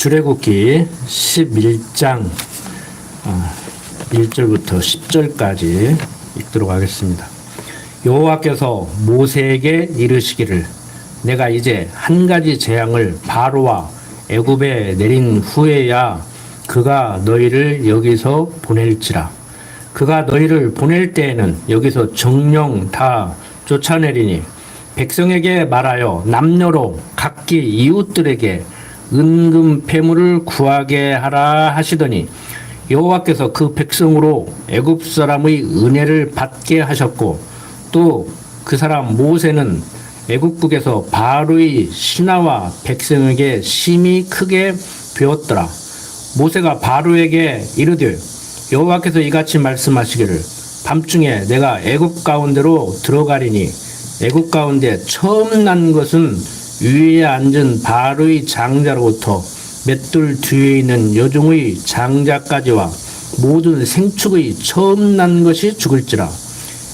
출애굽기 11장 1절부터 10절까지 읽도록 하겠습니다. 여호와께서 모세에게 이르시기를 내가 이제 한 가지 재앙을 바로와 애굽에 내린 후에야 그가 너희를 여기서 보낼지라. 그가 너희를 보낼 때에는 여기서 정령 다 쫓아내리니 백성에게 말하여 남녀로 각기 이웃들에게 은금 패물을 구하게 하라 하시더니 여호와께서 그 백성으로 애굽 사람의 은혜를 받게 하셨고 또 그 사람 모세는 애굽국에서 바로의 신하와 백성에게 심히 크게 배웠더라. 모세가 바로에게 이르되 여호와께서 이같이 말씀하시기를 밤중에 내가 애굽 가운데로 들어가리니 애굽 가운데 처음 난 것은 위에 앉은 바로의 장자로부터 맷돌 뒤에 있는 여종의 장자까지와 모든 생축의 처음 난 것이 죽을지라.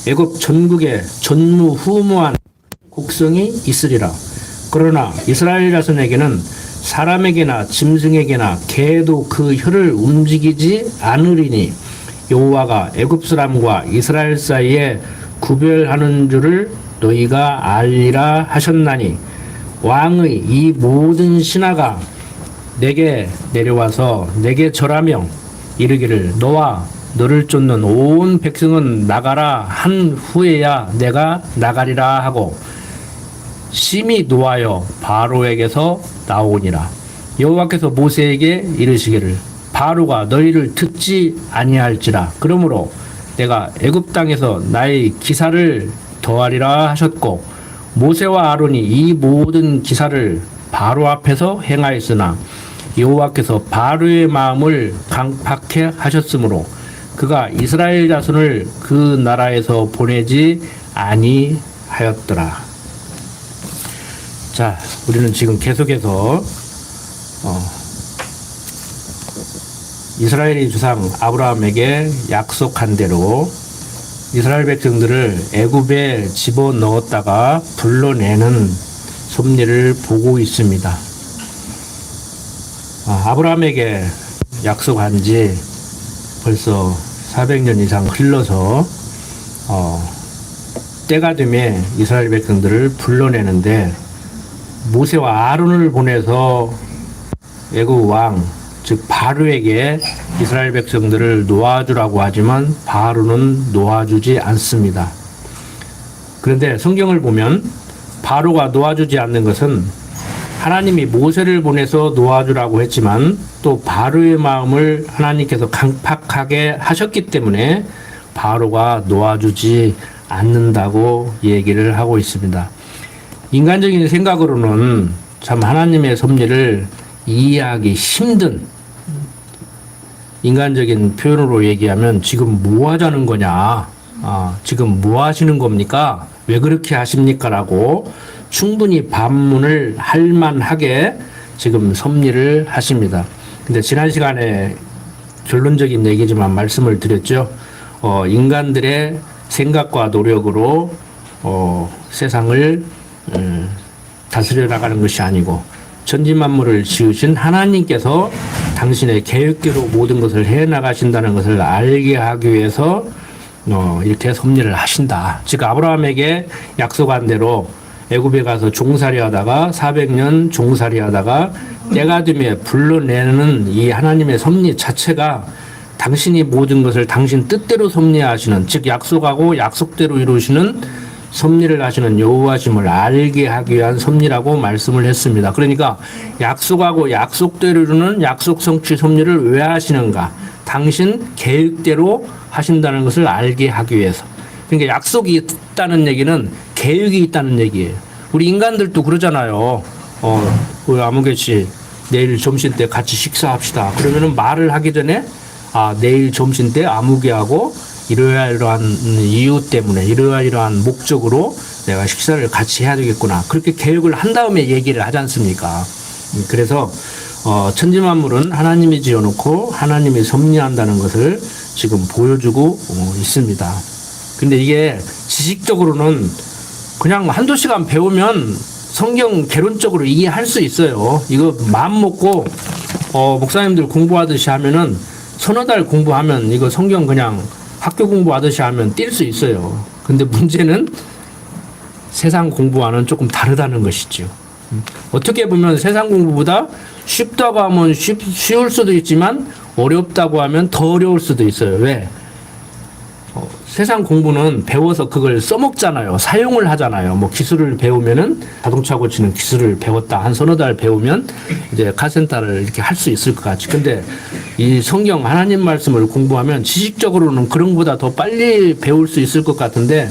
애굽 전국에 전무후무한 곡성이 있으리라. 그러나 이스라엘 자손에게는 사람에게나 짐승에게나 개도 그 혀를 움직이지 않으리니 여호와가 애굽 사람과 이스라엘 사이에 구별하는 줄을 너희가 알리라 하셨나니 왕의 이 모든 신하가 내게 내려와서 내게 절하며 이르기를 너와 너를 쫓는 온 백성은 나가라 한 후에야 내가 나가리라 하고 심히 노하여 바로에게서 나오니라. 여호와께서 모세에게 이르시기를 바로가 너희를 듣지 아니할지라. 그러므로 내가 애굽 땅에서 나의 기사를 더하리라 하셨고 모세와 아론이 이 모든 기사를 바로 앞에서 행하였으나 여호와께서 바로의 마음을 강팍해 하셨으므로 그가 이스라엘 자손을 그 나라에서 보내지 아니하였더라. 자, 우리는 지금 계속해서 이스라엘의 주상 아브라함에게 약속한 대로 이스라엘 백성들을 애굽에 집어넣었다가 불러내는 섭리를 보고 있습니다. 아브라함에게 약속한 지 벌써 400년 이상 흘러서 때가 되면 이스라엘 백성들을 불러내는데 모세와 아론을 보내서 애굽 왕 즉 바로에게 이스라엘 백성들을 놓아주라고 하지만 바로는 놓아주지 않습니다. 그런데 성경을 보면 바로가 놓아주지 않는 것은 하나님이 모세를 보내서 놓아주라고 했지만 또 바로의 마음을 하나님께서 강팍하게 하셨기 때문에 바로가 놓아주지 않는다고 얘기를 하고 있습니다. 인간적인 생각으로는 참 하나님의 섭리를 이해하기 힘든, 인간적인 표현으로 얘기하면 지금 뭐 하자는 거냐, 지금 뭐 하시는 겁니까? 왜 그렇게 하십니까? 라고 충분히 반문을 할 만하게 지금 섭리를 하십니다. 근데 지난 시간에 결론적인 얘기지만 말씀을 드렸죠. 인간들의 생각과 노력으로 세상을 다스려 나가는 것이 아니고 천지만물을 지으신 하나님께서 당신의 계획대로 모든 것을 해나가신다는 것을 알게 하기 위해서 이렇게 섭리를 하신다. 즉 아브라함에게 약속한 대로 애굽에 가서 종살이 하다가 400년 종살이 하다가 때가 되면 불러내는 이 하나님의 섭리 자체가 당신이 모든 것을 당신 뜻대로 섭리하시는, 즉 약속하고 약속대로 이루시는 섭리를 하시는 여호와심을 알게 하기 위한 섭리라고 말씀을 했습니다. 그러니까 약속하고 약속대로 이루는 약속 성취 섭리를 왜 하시는가? 당신 계획대로 하신다는 것을 알게 하기 위해서. 그러니까 약속이 있다는 얘기는 계획이 있다는 얘기예요. 우리 인간들도 그러잖아요. 우리 아무개씨 내일 점심 때 같이 식사합시다. 그러면은 말을 하기 전에 내일 점심 때 아무개하고 이러한 이유 때문에 이러한 목적으로 내가 식사를 같이 해야 되겠구나. 그렇게 계획을 한 다음에 얘기를 하지 않습니까? 그래서 천지만물은 하나님이 지어놓고 하나님이 섭리한다는 것을 지금 보여주고 있습니다. 근데 이게 지식적으로는 그냥 한두 시간 배우면 성경 개론적으로 이해할 수 있어요. 이거 마음 먹고 목사님들 공부하듯이 하면은 서너 달 공부하면 이거 성경 그냥 학교 공부하듯이 하면 뛸 수 있어요. 근데 문제는 세상 공부와는 조금 다르다는 것이죠. 어떻게 보면 세상 공부보다 쉽다고 하면 쉬울 수도 있지만 어렵다고 하면 더 어려울 수도 있어요. 왜? 세상 공부는 배워서 그걸 써먹잖아요. 사용을 하잖아요. 뭐 기술을 배우면은 자동차 고치는 기술을 배웠다. 한 서너 달 배우면 이제 카센터를 이렇게 할 수 있을 것 같지. 근데 이 성경 하나님 말씀을 공부하면 지식적으로는 그런 것보다 더 빨리 배울 수 있을 것 같은데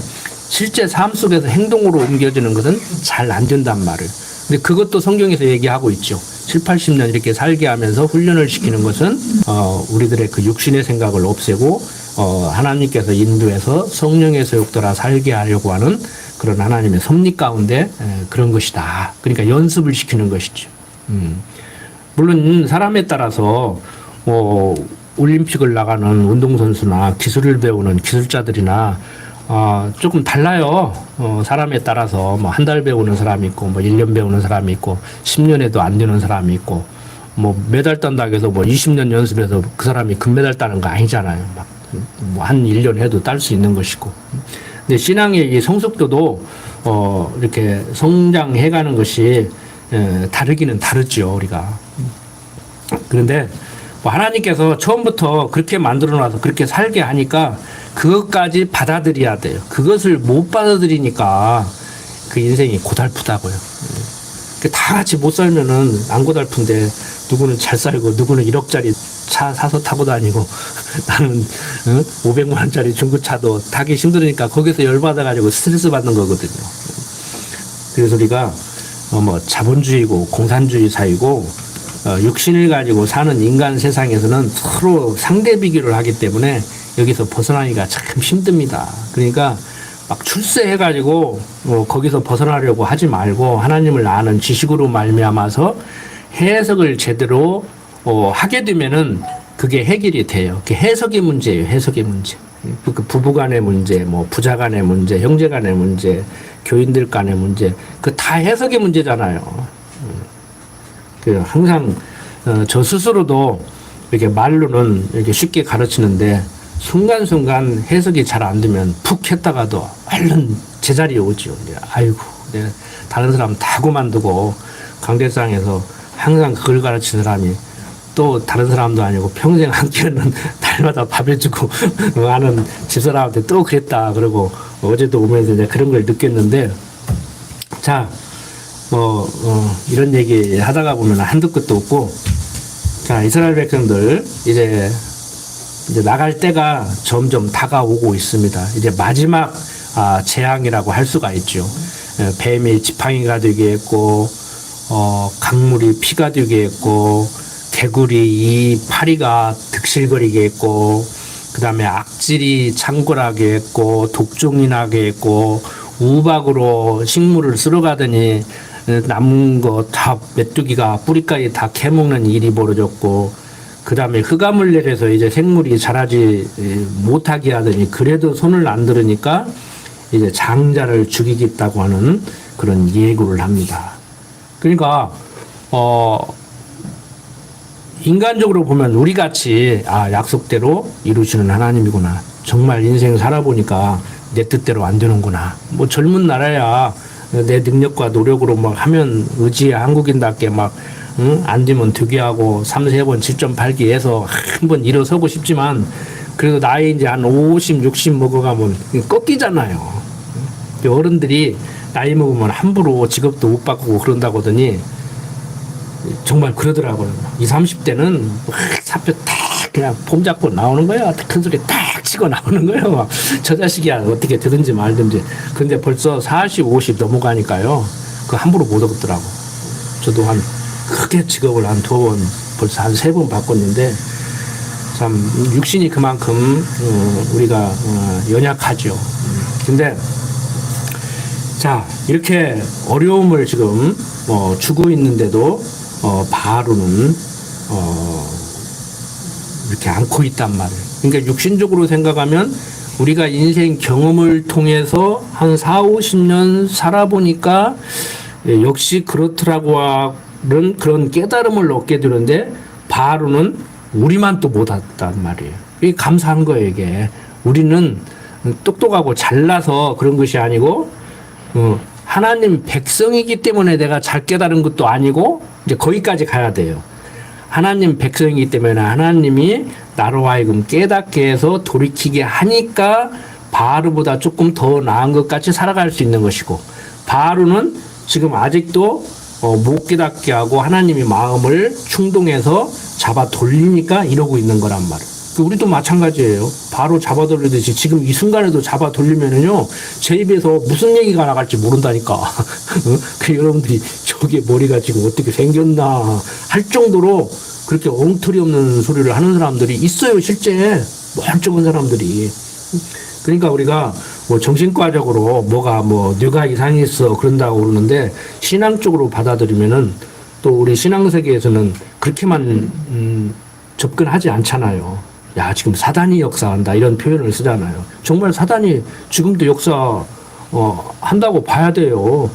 실제 삶 속에서 행동으로 옮겨지는 것은 잘 안 된단 말이에요. 근데 그것도 성경에서 얘기하고 있죠. 7, 80년 이렇게 살게 하면서 훈련을 시키는 것은 우리들의 그 육신의 생각을 없애고 하나님께서 인도해서 성령의 소욕 따라 살게 하려고 하는 그런 하나님의 섭리 가운데 그런 것이다. 그러니까 연습을 시키는 것이죠. 물론 사람에 따라서 올림픽을 나가는 운동선수나 기술을 배우는 기술자들이나 조금 달라요. 사람에 따라서 뭐 한 달 배우는 사람이 있고, 뭐 1년 배우는 사람이 있고, 10년에도 안 되는 사람이 있고, 뭐 메달 딴다고 해서 뭐 20년 연습해서 그 사람이 금메달 따는 거 아니잖아요. 막 뭐 한 1년 해도 딸 수 있는 것이고. 근데 신앙의 이 성숙도도 이렇게 성장해가는 것이 다르기는 다르죠, 우리가. 그런데 뭐 하나님께서 처음부터 그렇게 만들어놔서 그렇게 살게 하니까 그것까지 받아들여야 돼요. 그것을 못 받아들이니까 그 인생이 고달프다고요. 다 같이 못 살면은 안 고달픈데 누구는 잘 살고 누구는 1억짜리 차 사서 타고 다니고 나는 500만 원짜리 중고차도 타기 힘들으니까 거기서 열받아가지고 스트레스 받는 거거든요. 그래서 우리가 뭐 자본주의고 공산주의 사회고 육신을 가지고 사는 인간 세상에서는 서로 상대 비교를 하기 때문에 여기서 벗어나기가 참 힘듭니다. 그러니까 막 출세해가지고 거기서 벗어나려고 하지 말고 하나님을 아는 지식으로 말미암아서 해석을 제대로 하게 되면은 그게 해결이 돼요. 그게 해석의 문제예요. 해석의 문제. 그 부부 간의 문제, 뭐 부자 간의 문제, 형제 간의 문제, 교인들 간의 문제, 그 다 해석의 문제잖아요. 그 항상 저 스스로도 이렇게 말로는 이렇게 쉽게 가르치는데 순간순간 해석이 잘 안 되면 푹 했다가도 얼른 제자리에 오죠. 아이고, 다른 사람 다 그만두고 강대상에서 항상 그걸 가르치는 사람이 또 다른 사람도 아니고 평생 함께하는 날마다 밥 해주고 하는 집사람한테 또 그랬다. 그러고 어제도 오면서 이제 그런 걸 느꼈는데, 자, 이런 얘기 하다가 보면 한도 끝도 없고, 자, 이스라엘 백성들 이제 나갈 때가 점점 다가오고 있습니다. 이제 마지막 재앙이라고 할 수가 있죠. 뱀이 지팡이가 되게 했고, 강물이 피가 되게 했고, 개구리 이 파리가 득실거리게 했고, 그 다음에 악질이 창궐하게 했고, 독종이 나게 했고, 우박으로 식물을 쓸어가더니 남은 거 다 메뚜기가 뿌리까지 다 캐먹는 일이 벌어졌고, 그 다음에 흑암을 내려서 이제 생물이 자라지 못하게 하더니 그래도 손을 안 들으니까 이제 장자를 죽이겠다고 하는 그런 예고를 합니다. 그러니까 인간적으로 보면 우리 같이 약속대로 이루시는 하나님이구나. 정말 인생 살아보니까 내 뜻대로 안 되는구나. 뭐 젊은 나라야 내 능력과 노력으로 막 하면 의지의 한국인답게 막 안 되면 되게 하고 3, 4번 7.8기 해서 한번 일어서고 싶지만 그래도 나이 이제 한 50, 60 먹어가면 꺾이잖아요. 어른들이 나이 먹으면 함부로 직업도 못 바꾸고 그런다고 하더니 정말 그러더라고요. 20, 30대는 사표 딱 그냥 폼 잡고 나오는 거예요. 큰 소리 딱 치고 나오는 거예요. 저 자식이야 어떻게 되든지 말든지. 근데 벌써 40, 50 넘어가니까요. 그 함부로 못 얻더라고. 저도 크게 직업을 한 2번, 벌써 한 3번 바꿨는데 참 육신이 그만큼 우리가 연약하죠. 근데 자, 이렇게 어려움을 지금 주고 있는데도 바로는 이렇게 안고 있단 말이에요. 그러니까 육신적으로 생각하면 우리가 인생 경험을 통해서 한 4, 50년 살아보니까 역시 그렇더라고 하는 그런 깨달음을 얻게 되는데 바로는 우리만 또 못했단 말이에요. 이게 감사한 거예요, 이게. 우리는 똑똑하고 잘나서 그런 것이 아니고, 하나님 백성이기 때문에 내가 잘 깨달은 것도 아니고, 이제 거기까지 가야 돼요. 하나님 백성이기 때문에 하나님이 나로 하여금 깨닫게 해서 돌이키게 하니까 바로보다 조금 더 나은 것 같이 살아갈 수 있는 것이고, 바로는 지금 아직도 못 깨닫게 하고 하나님이 마음을 충동해서 잡아 돌리니까 이러고 있는 거란 말이에요. 우리도 마찬가지예요. 바로 잡아 돌리듯이 지금 이 순간에도 잡아 돌리면은요, 제 입에서 무슨 얘기가 나갈지 모른다니까. 그 여러분들이 저게 머리가 지금 어떻게 생겼나 할 정도로 그렇게 엉터리 없는 소리를 하는 사람들이 있어요, 실제. 멀쩡한 사람들이. 그러니까 우리가 뭐 정신과적으로 뭐가 뭐 뇌가 이상이 있어 그런다고 그러는데, 신앙적으로 받아들이면은 또 우리 신앙 세계에서는 그렇게만 접근하지 않잖아요. 야, 지금 사단이 역사한다 이런 표현을 쓰잖아요. 정말 사단이 지금도 한다고 봐야 돼요.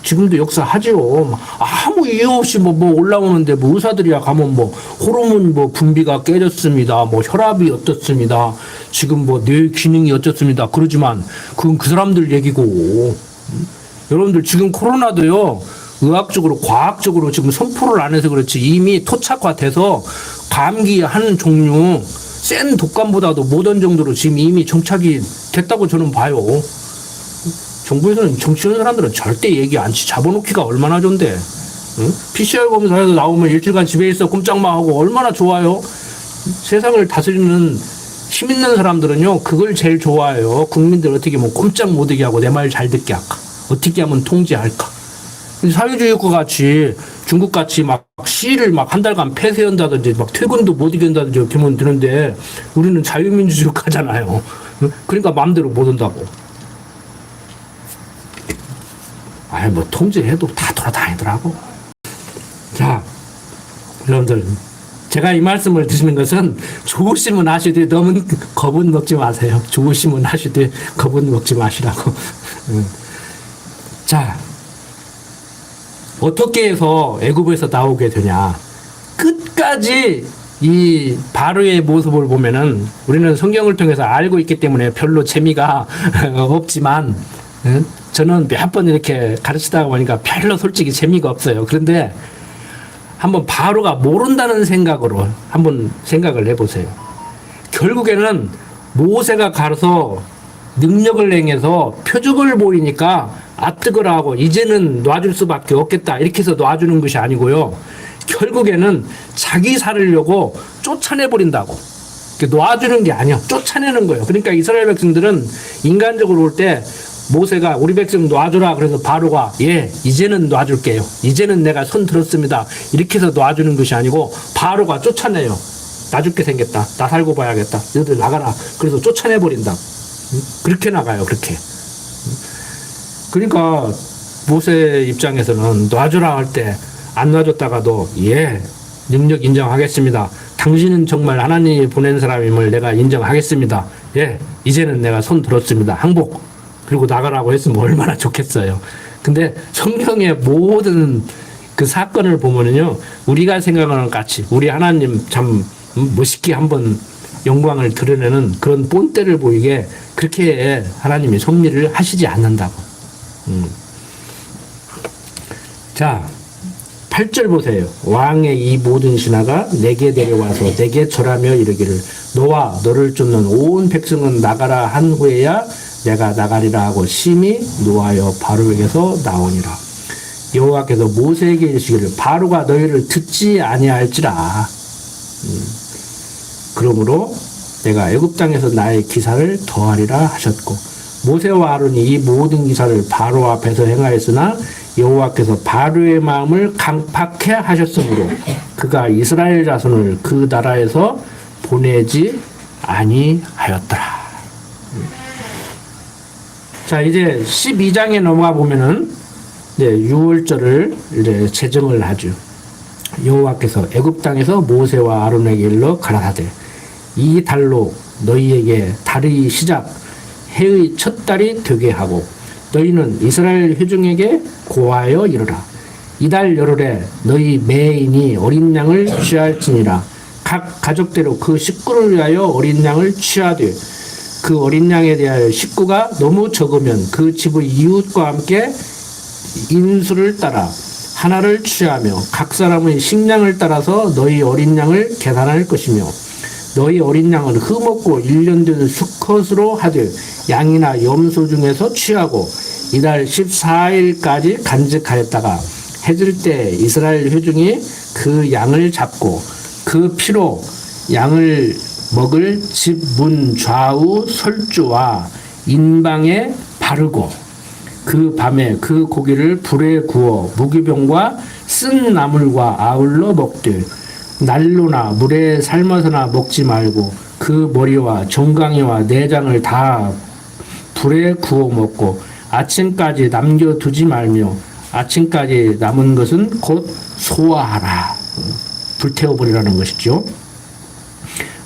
지금도 역사하지요. 아무 이유 없이 뭐 올라오는데 뭐 의사들이야 가면 뭐 호르몬 뭐 분비가 깨졌습니다. 뭐 혈압이 어떻습니다. 지금 뭐 뇌 기능이 어떻습니다. 그러지만 그건 그 사람들 얘기고. 여러분들 지금 코로나도요, 의학적으로 과학적으로 지금 선포를 안 해서 그렇지 이미 토착화돼서 감기 한 종류 센 독감보다도 못한 정도로 지금 이미 정착이 됐다고 저는 봐요. 정부에서는 정치하는 사람들은 절대 얘기 안 치. 잡아놓기가 얼마나 좋은데. 응? PCR 검사에서 나오면 일주일간 집에 있어 꼼짝마 하고 얼마나 좋아요. 세상을 다스리는 힘 있는 사람들은요, 그걸 제일 좋아해요. 국민들 어떻게 뭐 꼼짝 못하게 하고 내 말 잘 듣게 할까. 어떻게 하면 통제할까. 사회주의 국가 같이 중국 같이 막 시위를 막 한 달간 폐쇄한다든지 막 퇴근도 못 이긴다든지 이렇게 하면 되는데, 우리는 자유민주주의 국가잖아요. 그러니까 마음대로 못 한다고. 아이 뭐 통제해도 다 돌아다니더라고. 자, 여러분들, 제가 이 말씀을 드리는 것은 좋으시면 하시되 너무 겁은 먹지 마세요. 좋으시면 하시되 겁은 먹지 마시라고. 자, 어떻게 해서 애굽에서 나오게 되냐. 끝까지 이 바로의 모습을 보면은 우리는 성경을 통해서 알고 있기 때문에 별로 재미가 없지만, 저는 몇 번 이렇게 가르치다 보니까 별로 솔직히 재미가 없어요. 그런데 한번 바로가 모른다는 생각으로 한번 생각을 해보세요. 결국에는 모세가 가서 능력을 행해서 표적을 보이니까 아뜨거라 하고 이제는 놔줄 수밖에 없겠다 이렇게 해서 놔주는 것이 아니고요. 결국에는 자기 살으려고 쫓아내버린다고. 놔주는 게 아니야. 쫓아내는 거예요. 그러니까 이스라엘 백성들은 인간적으로 볼 때 모세가 우리 백성 놔주라 그래서 바로가 예 이제는 놔줄게요. 이제는 내가 손 들었습니다. 이렇게 해서 놔주는 것이 아니고 바로가 쫓아내요. 나 죽게 생겼다. 나 살고 봐야겠다. 너희들 나가라. 그래서 쫓아내버린다. 그렇게 나가요. 그렇게. 그러니까 모세 입장에서는 놔주라 할 때 안 놔줬다가도 예 능력 인정하겠습니다. 당신은 정말 하나님이 보낸 사람임을 내가 인정하겠습니다. 예 이제는 내가 손 들었습니다. 항복. 그리고 나가라고 했으면 얼마나 좋겠어요. 근데 성경의 모든 그 사건을 보면은요, 우리가 생각하는 것 같이 우리 하나님 참 멋있게 한번 영광을 드러내는 그런 본때를 보이게 그렇게 하나님이 섭리를 하시지 않는다고. 자, 8절 보세요. 왕의 이 모든 신하가 내게 데려와서 내게 절하며 이르기를 너와 너를 쫓는 온 백성은 나가라 한 후에야 내가 나가리라 하고 심히 노하여 바로에게서 나오니라. 여호와께서 모세에게 이르시기를 바로가 너희를 듣지 아니할지라. 그러므로 내가 애굽 땅에서 나의 기사를 더하리라 하셨고, 모세와 아론이 이 모든 기사를 바로 앞에서 행하였으나 여호와께서 바로의 마음을 강팍해 하셨으므로 그가 이스라엘 자손을 그 나라에서 보내지 아니하였더라. 자, 이제 12장에 넘어가 보면은 이제 6월절을 이제 제정을 하죠. 여호와께서 애굽 땅에서 모세와 아론에게 일러 가라사대 이 달로 너희에게 달의 시작 해의 첫 달이 되게 하고 너희는 이스라엘 회중에게 고하여 이르라. 이달 열흘에 너희 매인이 어린 양을 취할지니라. 각 가족대로 그 식구를 위하여 어린 양을 취하되 그 어린 양에 대하여 식구가 너무 적으면 그 집의 이웃과 함께 인수를 따라 하나를 취하며 각 사람의 식량을 따라서 너희 어린 양을 계산할 것이며 너희 어린 양은 흠없고 1년 된 수컷으로 하되 양이나 염소 중에서 취하고 이달 14일까지 간직하였다가 해질 때 이스라엘 회중이 그 양을 잡고 그 피로 양을 먹을 집 문 좌우 설주와 인방에 바르고 그 밤에 그 고기를 불에 구워 무기병과 쓴 나물과 아울러 먹되 난로나 물에 삶아서나 먹지 말고 그 머리와 정강이와 내장을 다 불에 구워 먹고 아침까지 남겨두지 말며 아침까지 남은 것은 곧 소화하라. 불태워버리라는 것이죠.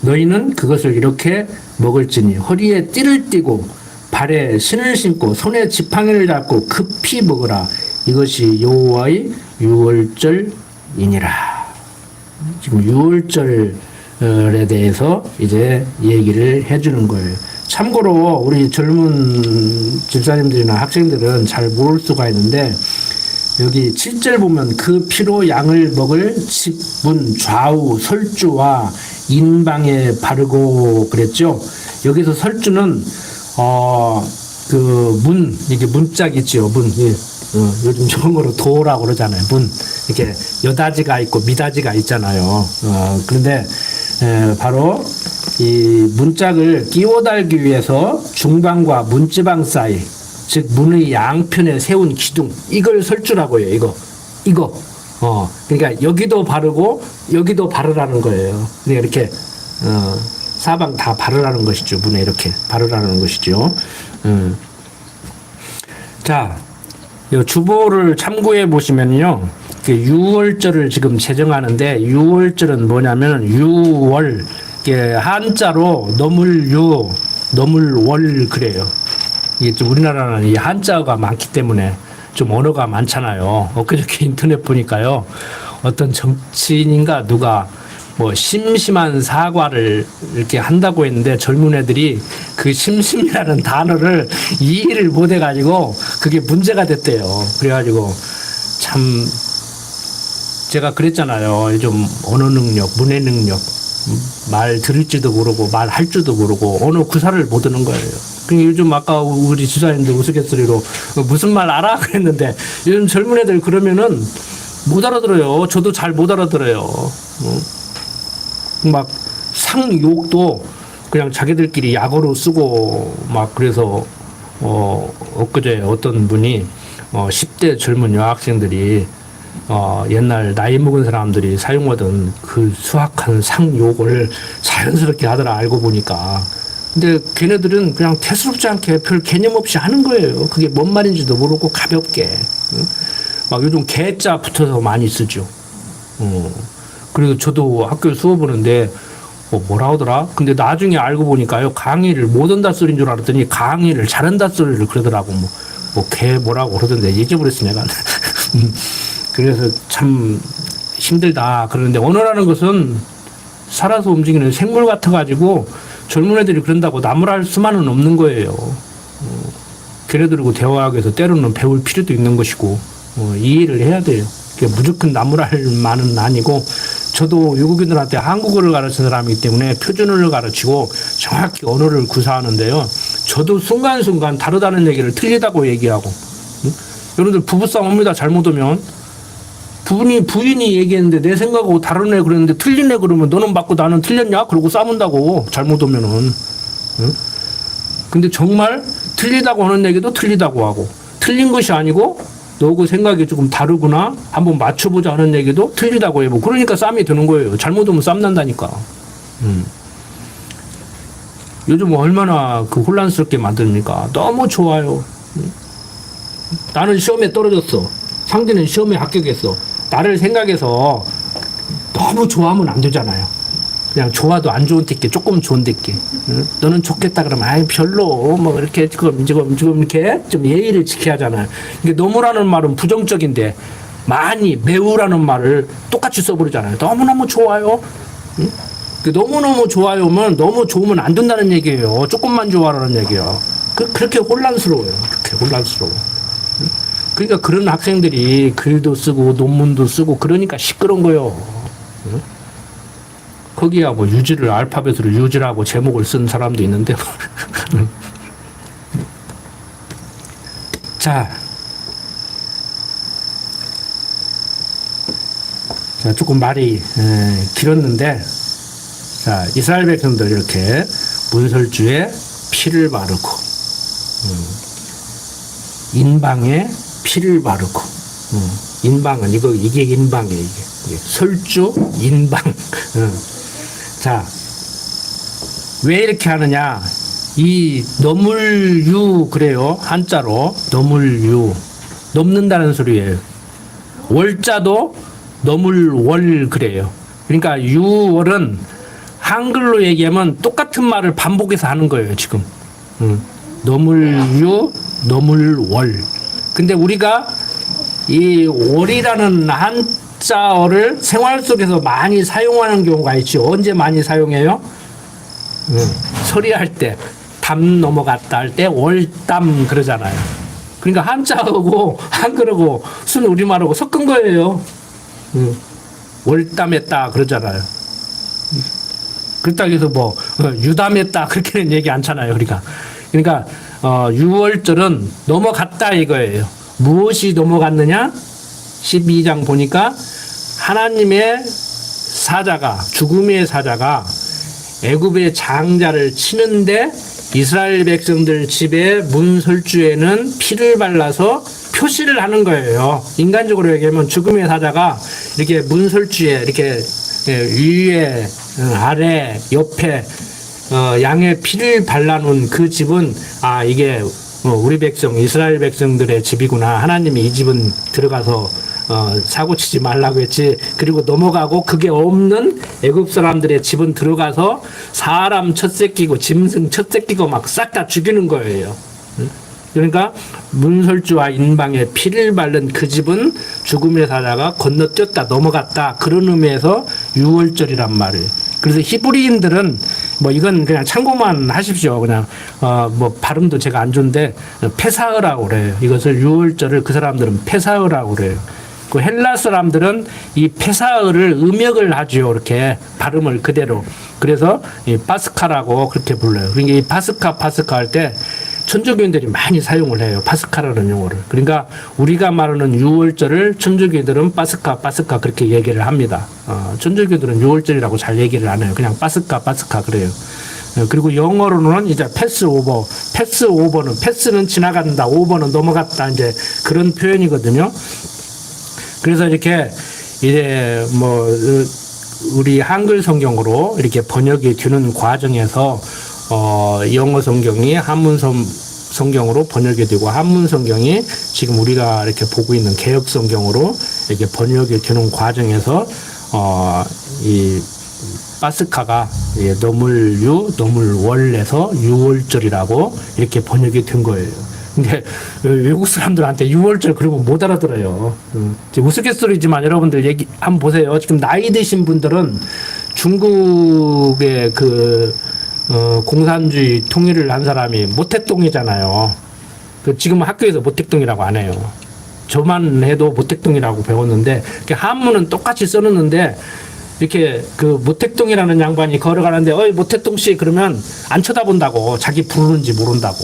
너희는 그것을 이렇게 먹을지니 허리에 띠를 띠고 발에 신을 신고 손에 지팡이를 잡고 급히 먹으라. 이것이 여호와의 유월절이니라. 지금 유월절에 대해서 이제 얘기를 해주는 거예요. 참고로 우리 젊은 집사님들이나 학생들은 잘 모를 수가 있는데 여기 7절 보면 그 피로 양을 먹을 집 문 좌우 설주와 인방에 바르고 그랬죠. 여기서 설주는 그 문, 이게 문짝 있죠. 문. 요즘 영어로 도어라고 그러잖아요. 문. 이렇게 여다지가 있고 미다지가 있잖아요. 그런데 바로 이 문짝을 끼워 달기 위해서 중방과 문지방 사이, 즉 문의 양편에 세운 기둥, 이걸 설주라고 해요. 이거. 그러니까 여기도 바르고 여기도 바르라는 거예요. 그러니까 이렇게 사방 다 바르라는 것이죠. 문에 이렇게 바르라는 것이죠. 자, 이 주보를 참고해 보시면요. 유월절을 지금 제정하는데 유월절은 뭐냐면 유월, 한자로 너물유, 너물월 그래요. 이게 좀 우리나라는 이 한자가 많기 때문에 좀 언어가 많잖아요. 엊그저께 인터넷 보니까요. 어떤 정치인인가 누가 뭐 심심한 사과를 이렇게 한다고 했는데 젊은 애들이 그 심심이라는 단어를 이해를 못 해가지고 그게 문제가 됐대요. 그래가지고 참 제가 그랬잖아요. 좀 언어 능력, 문해 능력, 말 들을 줄도 모르고 말 할 줄도 모르고 언어 구사를 못 하는 거예요. 요즘 아까 우리 지사님들 우스갯소리로 무슨 말 알아? 그랬는데 요즘 젊은 애들 그러면은 못 알아들어요. 저도 잘 못 알아들어요. 막 상욕도 그냥 자기들끼리 약어로 쓰고 막 그래서 엊그제 어떤 분이 10대 젊은 여학생들이 옛날 나이 먹은 사람들이 사용하던 그 수학한 상욕을 자연스럽게 하더라. 알고 보니까. 근데 걔네들은 그냥 대수롭지 않게 별 개념 없이 하는 거예요. 그게 뭔 말인지도 모르고 가볍게. 막 요즘 개자 붙어서 많이 쓰죠. 그리고 저도 학교 수업 보는데 뭐라 하더라? 근데 나중에 알고 보니까요. 강의를 못 한다 소리인 줄 알았더니 강의를 잘한다 소리를 그러더라고. 개 뭐라고 그러던데 잊어버렸어 내가. 그래서 참 힘들다. 그러는데 언어라는 것은 살아서 움직이는 생물 같아가지고 젊은 애들이 그런다고 나무랄 수만은 없는 거예요. 걔네들하고 대화하기 위해서 때로는 배울 필요도 있는 것이고 이해를 해야 돼요. 무조건 나무랄 만은 아니고 저도 외국인들한테 한국어를 가르치는 사람이기 때문에 표준어를 가르치고 정확히 언어를 구사하는데요. 저도 순간순간 다르다는 얘기를 틀리다고 얘기하고 여러분들 부부싸움 합니다. 잘못 오면 부인이 얘기했는데 내 생각하고 다른 애 그랬는데 틀린 애 그러면 너는 맞고 나는 틀렸냐? 그러고 싸문다고 잘못 오면은. 응? 근데 정말 틀리다고 하는 얘기도 틀리다고 하고 틀린 것이 아니고 너하고 생각이 조금 다르구나 한번 맞춰보자 하는 얘기도 틀리다고 해보. 그러니까 싸움이 되는 거예요. 잘못 오면 싸움 난다니까. 요즘 얼마나 그 혼란스럽게 만듭니까? 너무 좋아요. 나는 시험에 떨어졌어. 상대는 시험에 합격했어. 나를 생각해서 너무 좋아하면 안 되잖아요. 그냥 좋아도 안 좋은 데께 조금 좋은 데께. 너는 좋겠다 그러면 아이 별로 뭐 이렇게 지금 이렇게 좀 예의를 지켜야 하잖아요. 이게 너무라는 말은 부정적인데 많이, 매우라는 말을 똑같이 써버리잖아요. 너무너무 좋아요. 응? 너무너무 좋아요면 너무 좋으면 안 된다는 얘기예요. 조금만 좋아라는 얘기예요. 그렇게 혼란스러워요. 그렇게 혼란스러워. 응? 그러니까 그런 학생들이 글도 쓰고 논문도 쓰고 그러니까 시끄러운 거예요. 응? 거기야 뭐 유지를 알파벳으로 유지라고 제목을 쓴 사람도 있는데 자, 조금 말이 길었는데, 자, 이스라엘 백성들 이렇게 문설주에 피를 바르고 인방에 피를 바르고 인방은 이게 인방이에요. 이게 설주 인방. 자, 왜 이렇게 하느냐? 이 너물유 그래요. 한자로 너물유 넘는다는 소리예요. 월자도 너물월 그래요. 그러니까 유월은 한글로 얘기하면 똑같은 말을 반복해서 하는 거예요. 지금 너물유 너물월. 근데 우리가 이 월이라는 한자어를 생활 속에서 많이 사용하는 경우가 있죠. 언제 많이 사용해요? 서리할 때, 담 넘어갔다 할 때 월담 그러잖아요. 그러니까 한자하고 한글하고 순 우리말하고 섞은 거예요. 월담했다 그러잖아요. 그렇다고 해서 뭐 유담했다 그렇게는 얘기 않잖아요. 그러니까 유월절은 넘어갔다 이거예요. 무엇이 넘어갔느냐? 12장 보니까 하나님의 사자가, 죽음의 사자가 애굽의 장자를 치는데 이스라엘 백성들 집에 문설주에는 피를 발라서 표시를 하는 거예요. 인간적으로 얘기하면 죽음의 사자가 이렇게 문설주에 이렇게 위에 아래 옆에 양의 피를 발라놓은 그 집은 이게 우리 백성 이스라엘 백성들의 집이구나. 하나님이 이 집은 들어가서 사고치지 말라고 했지. 그리고 넘어가고 그게 없는 애굽 사람들의 집은 들어가서 사람 첫 새끼고 짐승 첫 새끼고 막 싹 다 죽이는 거예요. 그러니까 문설주와 인방에 피를 바른 그 집은 죽음의 사자가 건너뛰었다 넘어갔다 그런 의미에서 유월절이란 말이에요. 그래서 히브리인들은 뭐 이건 그냥 참고만 하십시오. 그냥 뭐 발음도 제가 안 좋은데 페사흐라고 그래요. 이것을 유월절을 그 사람들은 페사흐라고 그래요. 그 헬라 사람들은 이 페사흐를 음역을 하죠. 이렇게 발음을 그대로. 그래서 이 파스카라고 그렇게 불러요. 그러니까 이 파스카 할 때 천주교인들이 많이 사용을 해요. 파스카라는 용어를. 그러니까 우리가 말하는 유월절을 천주교들은 파스카 그렇게 얘기를 합니다. 천주교들은 유월절이라고 잘 얘기를 안 해요. 그냥 파스카 그래요. 그리고 영어로는 이제 패스오버는 패스는 지나간다, 오버는 넘어갔다 이제 그런 표현이거든요. 그래서 이렇게 이제 뭐 우리 한글 성경으로 이렇게 번역이 되는 과정에서 영어 성경이 한문 성경으로 번역이 되고 한문 성경이 지금 우리가 이렇게 보고 있는 개역 성경으로 이렇게 번역이 되는 과정에서 이 파스카가 너물월에서 유월절이라고 이렇게 번역이 된 거예요. 근데 외국 사람들한테 유월절 그러고 못 알아들어요. 우스갯소리지만 여러분들 얘기 한번 보세요. 지금 나이 드신 분들은 중국의 공산주의 통일을 한 사람이 모택동이잖아요. 지금 학교에서 모택동이라고 안 해요. 저만 해도 모택동이라고 배웠는데 한문은 똑같이 써놓는데 이렇게 모택동이라는 양반이 걸어가는데 어이 모택동 씨 그러면 안 쳐다본다고. 자기 부르는지 모른다고.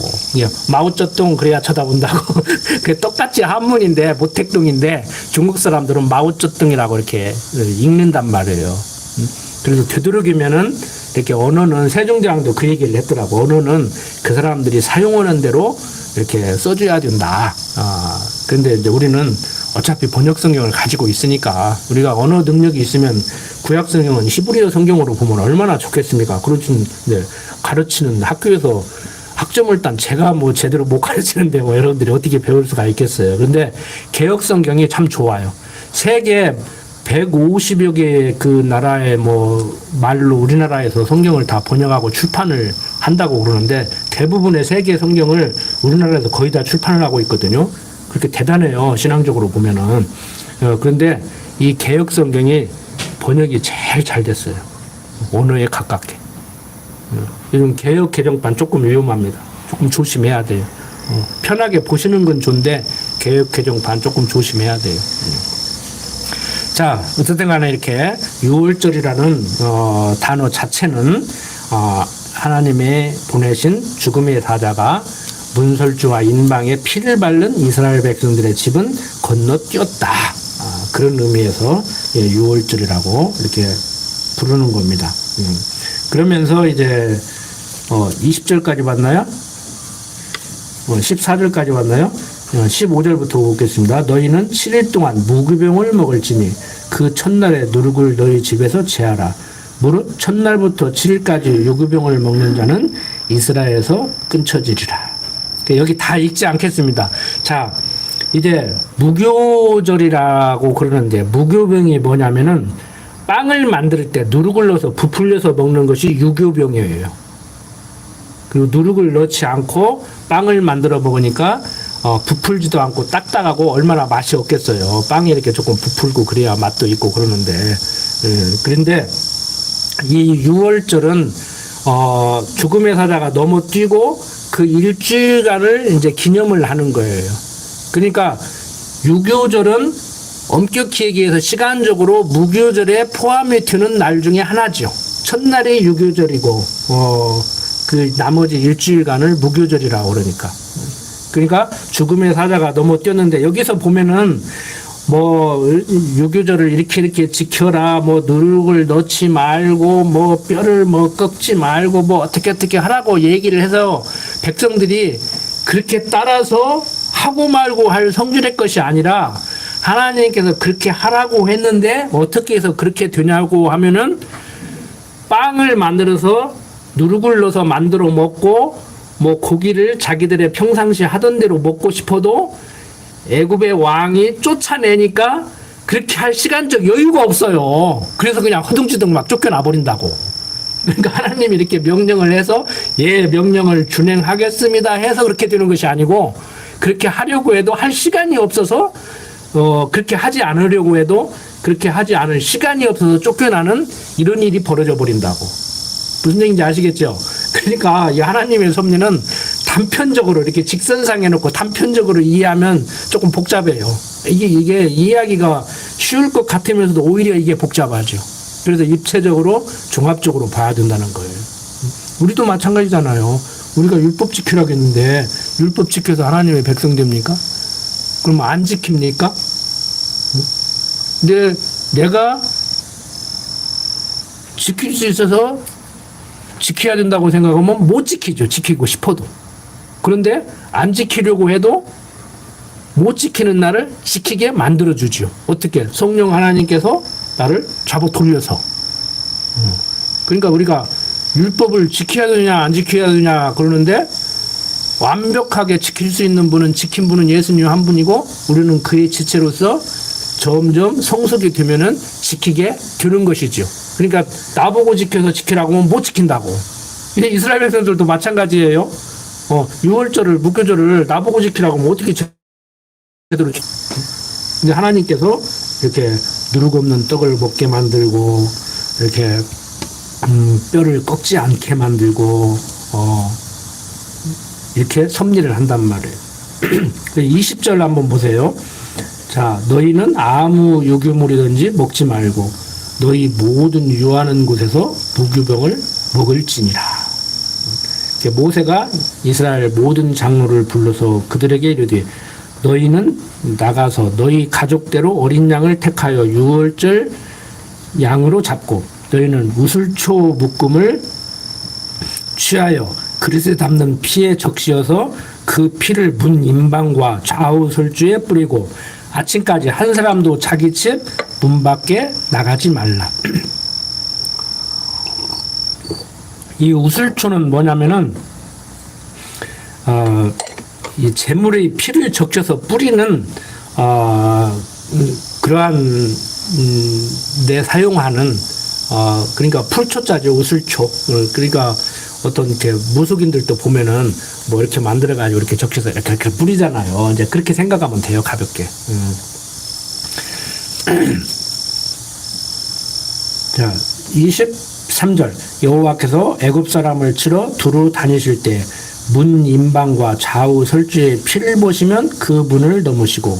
마오쩌둥 그래야 쳐다본다고. 그 똑같이 한문인데 모택동인데 중국 사람들은 마오쩌둥이라고 이렇게 읽는단 말이에요. 그래서 되도록이면은 이렇게 언어는 세종대왕도 그 얘기를 했더라고. 언어는 그 사람들이 사용하는 대로 이렇게 써줘야 된다. 그런데 이제 우리는 어차피 번역 성경을 가지고 있으니까 우리가 언어 능력이 있으면 구약 성경은 히브리어 성경으로 보면 얼마나 좋겠습니까? 그렇지. 가르치는 학교에서 학점을 딴 제가 뭐 제대로 못 가르치는데 뭐 여러분들이 어떻게 배울 수가 있겠어요. 그런데 개역 성경이 참 좋아요. 세계 150여 개의 그 나라의 뭐 말로 우리나라에서 성경을 다 번역하고 출판을 한다고 그러는데 대부분의 세계 성경을 우리나라에서 거의 다 출판을 하고 있거든요. 그렇게 대단해요. 신앙적으로 보면은. 그런데 이 개역 성경이 번역이 제일 잘 됐어요. 언어에 가깝게. 요즘 개역 개정판 조금 위험합니다. 조금 조심해야 돼요. 편하게 보시는 건 좋은데 개역 개정판 조금 조심해야 돼요. 자, 어쨌든 간에 이렇게 유월절이라는 단어 자체는 하나님의 보내신 죽음의 사자가 문설주와 인방에 피를 바른 이스라엘 백성들의 집은 건너뛰었다. 그런 의미에서 유월절이라고 이렇게 부르는 겁니다. 그러면서 이제 20절까지 봤나요? 14절까지 봤나요? 15절부터 보겠습니다. 너희는 7일 동안 무교병을 먹을지니 그 첫날에 누룩을 너희 집에서 제하라. 무릇 첫날부터 7일까지 유교병을 먹는 자는 이스라엘에서 끊쳐지리라. 여기 다 읽지 않겠습니다. 자, 이제 무교절이라고 그러는데 무교병이 뭐냐면은 빵을 만들 때 누룩을 넣어서 부풀려서 먹는 것이 유교병이에요. 그리고 누룩을 넣지 않고 빵을 만들어 먹으니까 부풀지도 않고 딱딱하고 얼마나 맛이 없겠어요. 빵이 이렇게 조금 부풀고 그래야 맛도 있고 그러는데, 그런데 이 유월절은 죽음의 사자가 넘어뛰고 그 일주일간을 이제 기념을 하는 거예요. 그러니까 유교절은 엄격히 얘기해서 시간적으로 무교절에 포함이 되는 날 중에 하나죠. 첫날이 유교절이고 그 나머지 일주일간을 무교절이라고 그러니까 죽음의 사자가 넘어뛰었는데 여기서 보면은 뭐 유교절을 이렇게 지켜라, 뭐 누룩을 넣지 말고 뭐 뼈를 뭐 꺾지 말고 뭐 어떻게 하라고 얘기를 해서 백성들이 그렇게 따라서 하고 말고 할 성질의 것이 아니라 하나님께서 그렇게 하라고 했는데 어떻게 해서 그렇게 되냐고 하면은 빵을 만들어서 누룩을 넣어서 만들어 먹고 뭐 고기를 자기들의 평상시 하던 대로 먹고 싶어도 애굽의 왕이 쫓아내니까 그렇게 할 시간적 여유가 없어요. 그래서 그냥 허둥지둥 막 쫓겨나 버린다고. 그러니까 하나님이 이렇게 명령을 해서 명령을 준행하겠습니다 해서 그렇게 되는 것이 아니고 그렇게 하려고 해도 할 시간이 없어서 그렇게 하지 않으려고 해도 그렇게 하지 않을 시간이 없어서 쫓겨나는 이런 일이 벌어져 버린다고. 무슨 얘기인지 아시겠죠? 그러니까 이 하나님의 섭리는 단편적으로 이렇게 직선상 해놓고 단편적으로 이해하면 조금 복잡해요. 이게 이해하기가 쉬울 것 같으면서도 오히려 이게 복잡하죠. 그래서 입체적으로 종합적으로 봐야 된다는 거예요. 우리도 마찬가지잖아요. 우리가 율법 지키라고 했는데 율법 지켜서 하나님의 백성 됩니까? 그럼 안 지킵니까? 근데 내가 지킬 수 있어서 지켜야 된다고 생각하면 못 지키죠. 지키고 싶어도. 그런데 안 지키려고 해도 못 지키는 나를 지키게 만들어주죠. 어떻게? 성령 하나님께서 나를 잡아 돌려서. 그러니까 우리가 율법을 지켜야 되냐 안 지켜야 되냐 그러는데 완벽하게 지킬 수 있는 분은 지킨 분은 예수님 한 분이고 우리는 그의 지체로서 점점 성숙이 되면은 지키게 되는 것이죠. 그러니까 나보고 지켜서 지키라고 하면 못 지킨다고. 근데 이스라엘 백성들도 마찬가지예요. 유월절을 무교절을 나보고 지키라고 하면 어떻게 제대로 근데 하나님께서 이렇게 누룩 없는 떡을 먹게 만들고 이렇게 뼈를 꺾지 않게 만들고 이렇게 섭리를 한단 말이에요. 20절 한번 보세요. 자, 너희는 아무 유교물이든지 먹지 말고 너희 모든 유하는 곳에서 무교병을 먹을지니라. 모세가 이스라엘 모든 장로를 불러서 그들에게 이르되 너희는 나가서 너희 가족대로 어린 양을 택하여 유월절 양으로 잡고 너희는 우슬초 묶음을 취하여 그릇에 담는 피에 적시어서 그 피를 문 임방과 좌우 설주에 뿌리고 아침까지 한 사람도 자기 집 문 밖에 나가지 말라. 이 우슬초는 뭐냐면은 이 제물의 피를 적셔서 뿌리는 그러한 데 사용하는 그러니까 풀초자죠. 우슬초. 그러니까 어떤 이렇게 무속인들도 보면은 뭐 이렇게 만들어가지고 이렇게 적셔서 이렇게 뿌리잖아요. 이제 그렇게 생각하면 돼요. 가볍게. 자, 23절. 여호와께서 애굽 사람을 치러 두루 다니실 때 문 임방과 좌우 설주의 피를 보시면 그 문을 넘으시고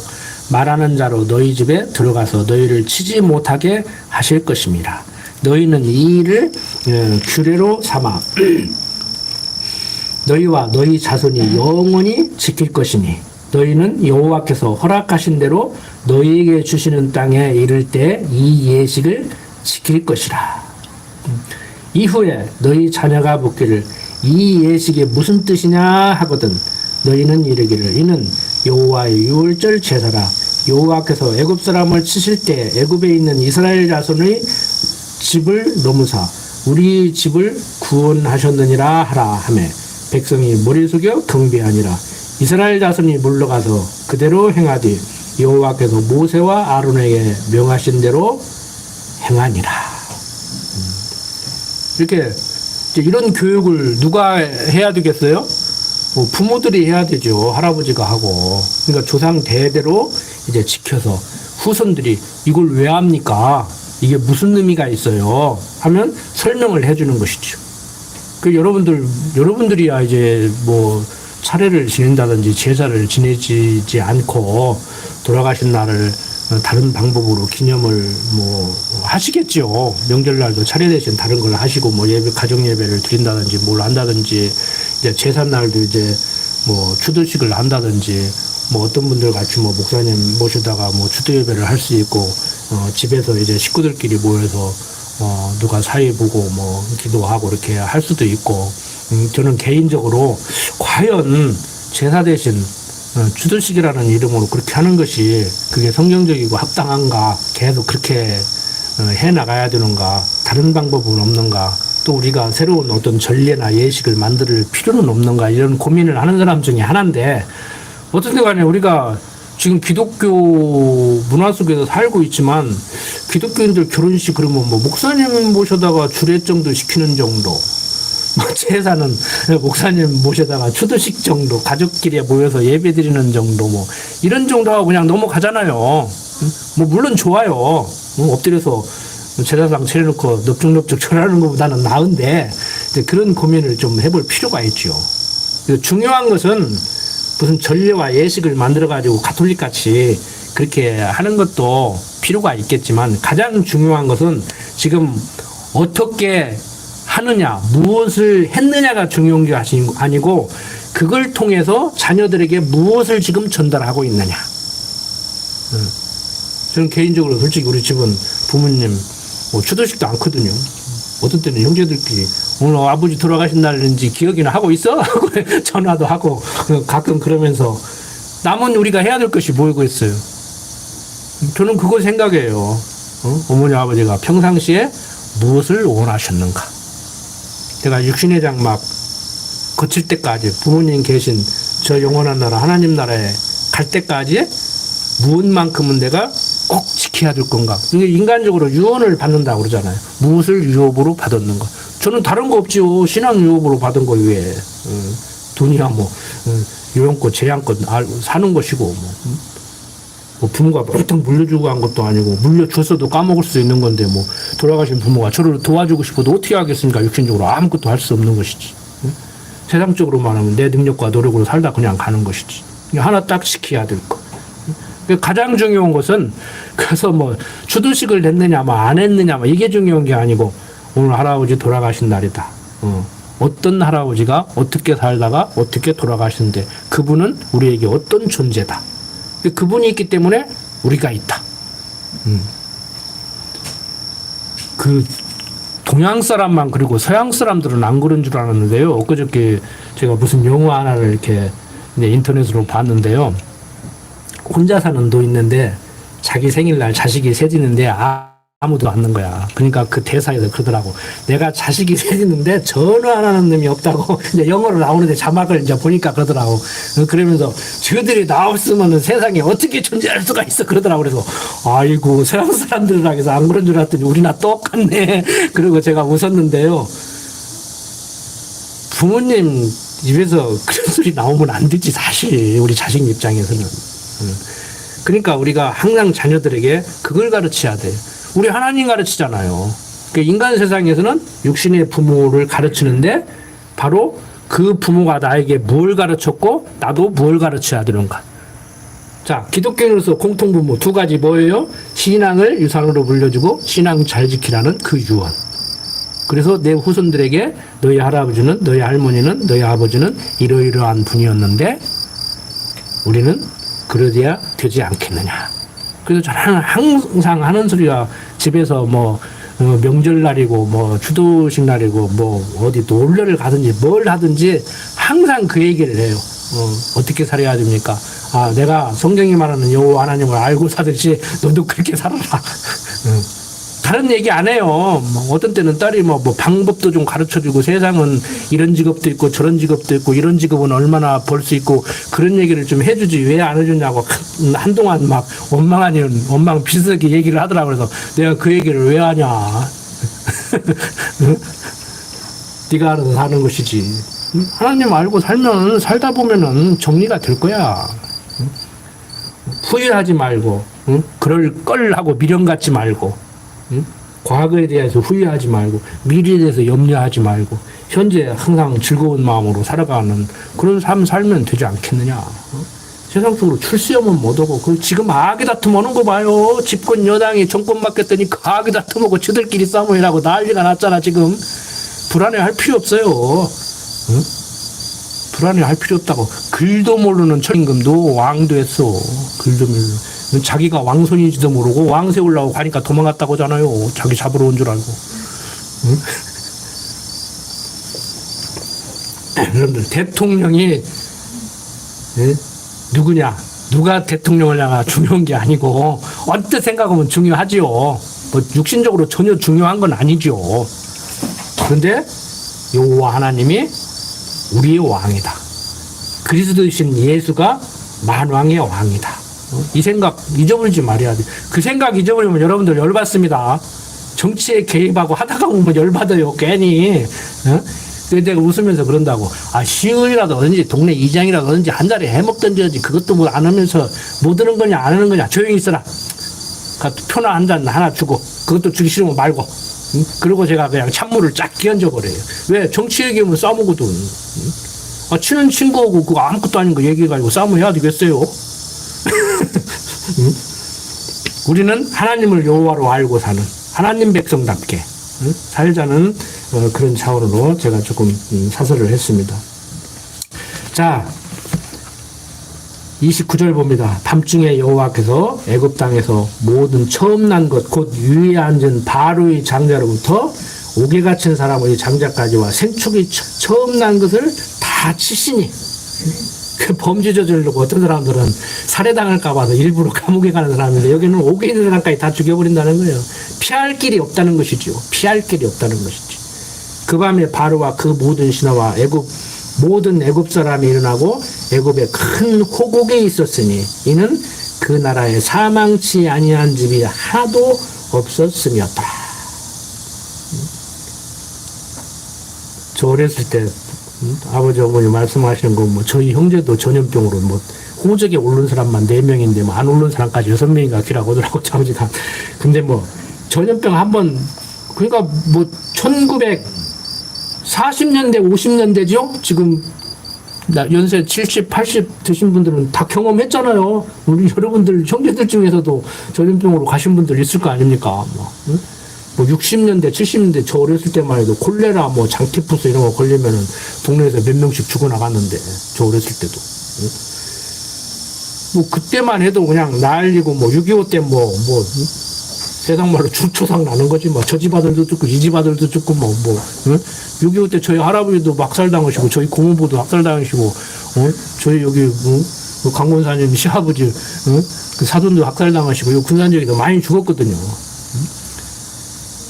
말하는 자로 너희 집에 들어가서 너희를 치지 못하게 하실 것입니다. 너희는 이 일을 규례로 삼아 너희와 너희 자손이 영원히 지킬 것이니 너희는 여호와께서 허락하신 대로 너희에게 주시는 땅에 이를 때 이 예식을 지킬 것이라. 이후에 너희 자녀가 묻기를 이 예식이 무슨 뜻이냐 하거든 너희는 이르기를 이는 여호와의 유월절 제사라. 여호와께서 애굽 사람을 치실 때 애굽에 있는 이스라엘 자손의 집을 넘으사 우리 집을 구원하셨느니라 하라 하매 백성이 머리 숙여 경배하니라. 이스라엘 자손이 물러가서 그대로 행하되 여호와께서 모세와 아론에게 명하신 대로 행하니라. 이렇게 이런 교육을 누가 해야 되겠어요? 부모들이 해야 되죠. 할아버지가 하고. 그러니까 조상 대대로 이제 지켜서 후손들이 이걸 왜 합니까? 이게 무슨 의미가 있어요? 하면 설명을 해주는 것이죠. 그 여러분들이야 이제 뭐 차례를 지낸다든지 제사를 지내지 않고 돌아가신 날을 다른 방법으로 기념을 뭐 하시겠죠. 명절날도 차례 대신 다른 걸 하시고 뭐 예배 가정 예배를 드린다든지 뭘 한다든지 이제 제삿날도 이제 뭐 추도식을 한다든지 뭐 어떤 분들 같이 뭐 목사님 모시다가 뭐 추도 예배를 할 수 있고 집에서 이제 식구들끼리 모여서 누가 사회 보고 뭐 기도하고 이렇게 할 수도 있고 저는 개인적으로 과연 제사 대신 추도식이라는 이름으로 그렇게 하는 것이 그게 성경적이고 합당한가 계속 그렇게 해 나가야 되는가 다른 방법은 없는가 또 우리가 새로운 어떤 전례나 예식을 만들 필요는 없는가 이런 고민을 하는 사람 중에 하나인데 어쨌든 간에 우리가 지금 기독교 문화 속에서 살고 있지만 기독교인들 결혼식 그러면 뭐 목사님 모셔다가 주례정도 시키는 정도 뭐 제사는 목사님 모셔다가 추도식 정도 가족끼리 모여서 예배 드리는 정도 뭐 이런 정도 하고 그냥 넘어가잖아요. 뭐 물론 좋아요. 엎드려서 제사상 차려놓고 넙죽넙죽 절하는 것보다는 나은데 이제 그런 고민을 좀 해볼 필요가 있죠. 중요한 것은 무슨 전례와 예식을 만들어가지고 가톨릭같이 그렇게 하는 것도 필요가 있겠지만 가장 중요한 것은 지금 어떻게 하느냐, 무엇을 했느냐가 중요한 게 아니고 그걸 통해서 자녀들에게 무엇을 지금 전달하고 있느냐. 저는 개인적으로 솔직히 우리 집은 부모님 뭐 추도식도 않거든요. 어떤 때는 형제들끼리 오늘 아버지 돌아가신 날인지 기억이나 하고 있어? 전화도 하고 가끔 그러면서 남은 우리가 해야 될 것이 뭐겠어요? 저는 그걸 생각해요. 어머니 아버지가 평상시에 무엇을 원하셨는가? 제가 육신의 장막 거칠 때까지 부모님 계신 저 영원한 나라 하나님 나라에 갈 때까지 무엇만큼은 내가 꼭 지켜야 될 건가? 이게 인간적으로 유언을 받는다고 그러잖아요. 무엇을 유업으로 받았는가? 저는 다른 거 없지요. 신앙 유업으로 받은 거 외에 돈이야 뭐 요양권 제양권 사는 것이고 뭐 부모가 뻥뻥 물려주고 한 것도 아니고 물려줬어도 까먹을 수 있는 건데 뭐 돌아가신 부모가 저를 도와주고 싶어도 어떻게 하겠습니까? 육신적으로 아무것도 할 수 없는 것이지. 세상적으로 말하면 내 능력과 노력으로 살다 그냥 가는 것이지. 하나 딱 지켜야 될 거. 가장 중요한 것은 그래서 뭐 추도식을 했느냐 뭐 안 했느냐 뭐 이게 중요한 게 아니고 오늘 할아버지 돌아가신 날이다. 어떤 할아버지가 어떻게 살다가 어떻게 돌아가시는데 그분은 우리에게 어떤 존재다. 그분이 있기 때문에 우리가 있다. 그 동양 사람만 그리고 서양 사람들은 안 그런 줄 알았는데요. 엊그저께 제가 무슨 영화 하나를 이렇게 인터넷으로 봤는데요. 혼자 사는 노인인데 자기 생일날 자식이 생기는데 아무도 안 는 거야. 그러니까 그 대사에서 그러더라고. 내가 자식이 생기는데 전화 안 하는 놈이 없다고 이제 영어로 나오는데 자막을 이제 보니까 그러더라고. 그러면서 저들이 나 없으면 세상에 어떻게 존재할 수가 있어 그러더라고. 그래서 아이고 서양 사람들이라 해서 안 그런 줄 알았더니 우리나 똑같네. 그리고 제가 웃었는데요. 부모님 입에서 그런 소리 나오면 안 되지 사실 우리 자식 입장에서는. 그러니까 우리가 항상 자녀들에게 그걸 가르쳐야 돼요. 우리 하나님 가르치잖아요. 그러니까 인간 세상에서는 육신의 부모를 가르치는데 바로 그 부모가 나에게 뭘 가르쳤고 나도 뭘 가르쳐야 되는가. 자, 기독교인으로서 공통부모 두 가지 뭐예요? 신앙을 유산으로 물려주고 신앙 잘 지키라는 그 유언. 그래서 내 후손들에게 너희 할아버지는, 너희 할머니는, 너희 아버지는 이러이러한 분이었는데 우리는 그러돼야 되지 않겠느냐. 그래서 저는 항상 하는 소리가 집에서 뭐 명절날이고 뭐 추도식 날이고 뭐 어디 놀러를 가든지 뭘 하든지 항상 그 얘기를 해요. 어떻게 살아야 됩니까? 아, 내가 성경이 말하는 여호와 하나님을 알고 사듯이 너도 그렇게 살아라. 다른 얘기 안 해요. 뭐 어떤 때는 딸이 뭐 방법도 좀 가르쳐주고 세상은 이런 직업도 있고 저런 직업도 있고 이런 직업은 얼마나 벌 수 있고 그런 얘기를 좀 해주지 왜 안 해주냐고 한동안 막 원망 아니면 원망 비슷하게 얘기를 하더라고. 그래서 내가 그 얘기를 왜 하냐. 네가 알아서 사는 것이지. 하나님 알고 살면 살다 보면은 정리가 될 거야. 후회하지 말고 그럴 걸 하고 미련 갖지 말고 과거에 대해서 후회하지 말고 미래에 대해서 염려하지 말고 현재 항상 즐거운 마음으로 살아가는 그런 삶 살면 되지 않겠느냐. 세상 속으로 출세하면 못 오고 그 지금 악의 다툼 오는 거 봐요. 집권 여당이 정권 맡겼더니 그 악의 다툼하고 저들끼리 싸움이라고 난리가 났잖아. 지금 불안해할 필요 없어요. 불안해할 필요 없다고. 글도 모르는 천임금도 왕도 했어. 글도 모르는. 자기가 왕손인지도 모르고 왕 세우려고 가니까 도망갔다고 하잖아요. 자기 잡으러 온 줄 알고. 응? 여러분들 대통령이 누구냐? 누가 대통령을 향하 중요한 게 아니고 언뜻 생각하면 중요하지요. 뭐 육신적으로 전혀 중요한 건 아니죠. 그런데 여호와 하나님이 우리의 왕이다. 그리스도이신 예수가 만왕의 왕이다. 이 생각 잊어버리지 말아야 돼. 그 생각 잊어버리면 여러분들 열받습니다. 정치에 개입하고 하다가 보면 열받아요. 괜히. 그래서 내가 웃으면서 그런다고. 아, 시의원이라든지 동네 이장이라든지 한 자리 해먹든지 하지. 그것도 뭐 안 하면서 뭐 드는 거냐 안 하는 거냐. 조용히 있어라. 표나 한 잔 하나 주고 그것도 주기 싫으면 말고. 그리고 제가 그냥 찬물을 쫙 끼얹어 버려요. 왜? 정치 얘기하면 싸우거든. 아, 친한 친구하고 그거 아무것도 아닌 거 얘기해가지고 싸움을 해야 되겠어요? 우리는 하나님을 여호와로 알고 사는 하나님 백성답게 살자는 그런 차원으로 제가 조금 사설을 했습니다. 자, 29절 봅니다. 밤중에 여호와께서 애굽 땅에서 모든 처음 난 것 곧 위에 앉은 바로의 장자로부터 옥에 갇힌 사람의 장자까지와 생축이 처음 난 것을 다 치시니 그 범죄 저지르고 어떤 사람들은 살해당할까 봐서 일부러 감옥에 가는 사람인데 여기는 옥에 있는 사람까지 다 죽여버린다는 거예요. 피할 길이 없다는 것이죠. 피할 길이 없다는 것이지. 그 밤에 바로와 그 모든 신하와 모든 애굽 사람이 일어나고 애굽에 큰 호곡에 있었으니 이는 그 나라에 사망치 아니한 집이 하나도 없었음이었다. 저 어렸을 때 아버지 어머니 말씀하시는 거 뭐 저희 형제도 전염병으로 뭐 호적에 오른 사람만 4명인데 뭐 안 오른 사람까지 6명인가 기라고 하더라고 아버지가. 근데 뭐 전염병 한번 그러니까 뭐 1940년대 50년대죠. 지금 연세 70, 80 드신 분들은 다 경험했잖아요. 우리 여러분들 형제들 중에서도 전염병으로 가신 분들 있을 거 아닙니까? 뭐 60년대, 70년대 저 어렸을 때만 해도 콜레라, 뭐 장티푸스 이런 거 걸리면은 동네에서 몇 명씩 죽어나갔는데 저 어렸을 때도. 뭐 그때만 해도 그냥 난리고 뭐 6.25 때 뭐 세상 말로 주초상 나는 거지 뭐 저 집 아들도 죽고 이 집 아들도 죽고 뭐 6.25 때 저희 할아버지도 막살당하시고 저희 고모부도 학살당하시고 저희 여기 강권사님 시아버지 그 사돈도 학살당하시고 요 군산지역에도 많이 죽었거든요.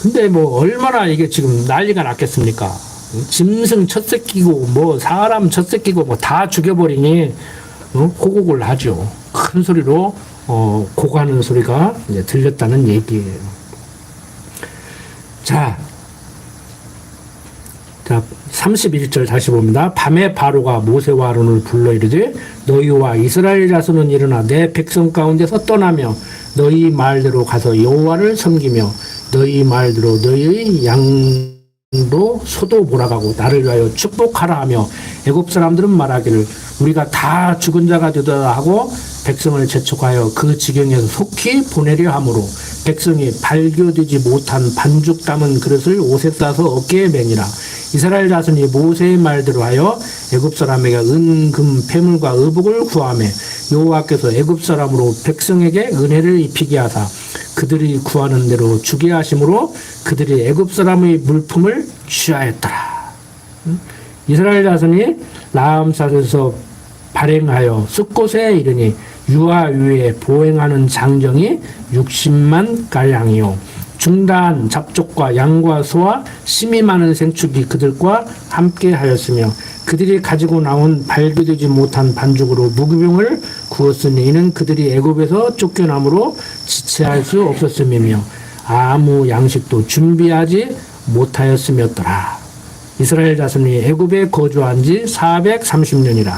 근데 뭐 얼마나 이게 지금 난리가 났겠습니까? 짐승 첫 새끼고 뭐 사람 첫 새끼고 뭐 다 죽여버리니 호곡을 하죠. 큰 소리로 고가는 소리가 이제 들렸다는 얘기예요. 자 31절 다시 봅니다. 밤에 바로가 모세와 아론을 불러 이르되 너희와 이스라엘 자손은 일어나 내 백성 가운데서 떠나며 너희 말대로 가서 여호와를 섬기며 너희 말대로 너희의 양도 소도 몰아가고 나를 위하여 축복하라 하며 애굽 사람들은 말하기를 우리가 다 죽은 자가 되더라 하고 백성을 재촉하여 그 지경에서 속히 보내려 하므로 백성이 발교되지 못한 반죽 담은 그릇을 옷에 싸서 어깨에 매니라. 이스라엘 자손이 모세의 말대로 하여 애굽 사람에게 은, 금, 폐물과 의복을 구하며 여호와께서 애굽 사람으로 백성에게 은혜를 입히게 하사 그들이 구하는 대로 주게 하심으로 그들이 애굽 사람의 물품을 취하였더라. 이스라엘 자손이 라암삿에서 발행하여 숫곳에 이르니 유아 유에 보행하는 장정이 60만 가량이요 중다한 잡족과 양과 소와 심이 많은 생축이 그들과 함께 하였으며 그들이 가지고 나온 발교되지 못한 반죽으로 무기병을 구웠으니 이는 그들이 애굽에서 쫓겨남으로 지체할 수 없었음이며 아무 양식도 준비하지 못하였음이었더라. 이스라엘 자손이 애굽에 거주한 지 430년이라.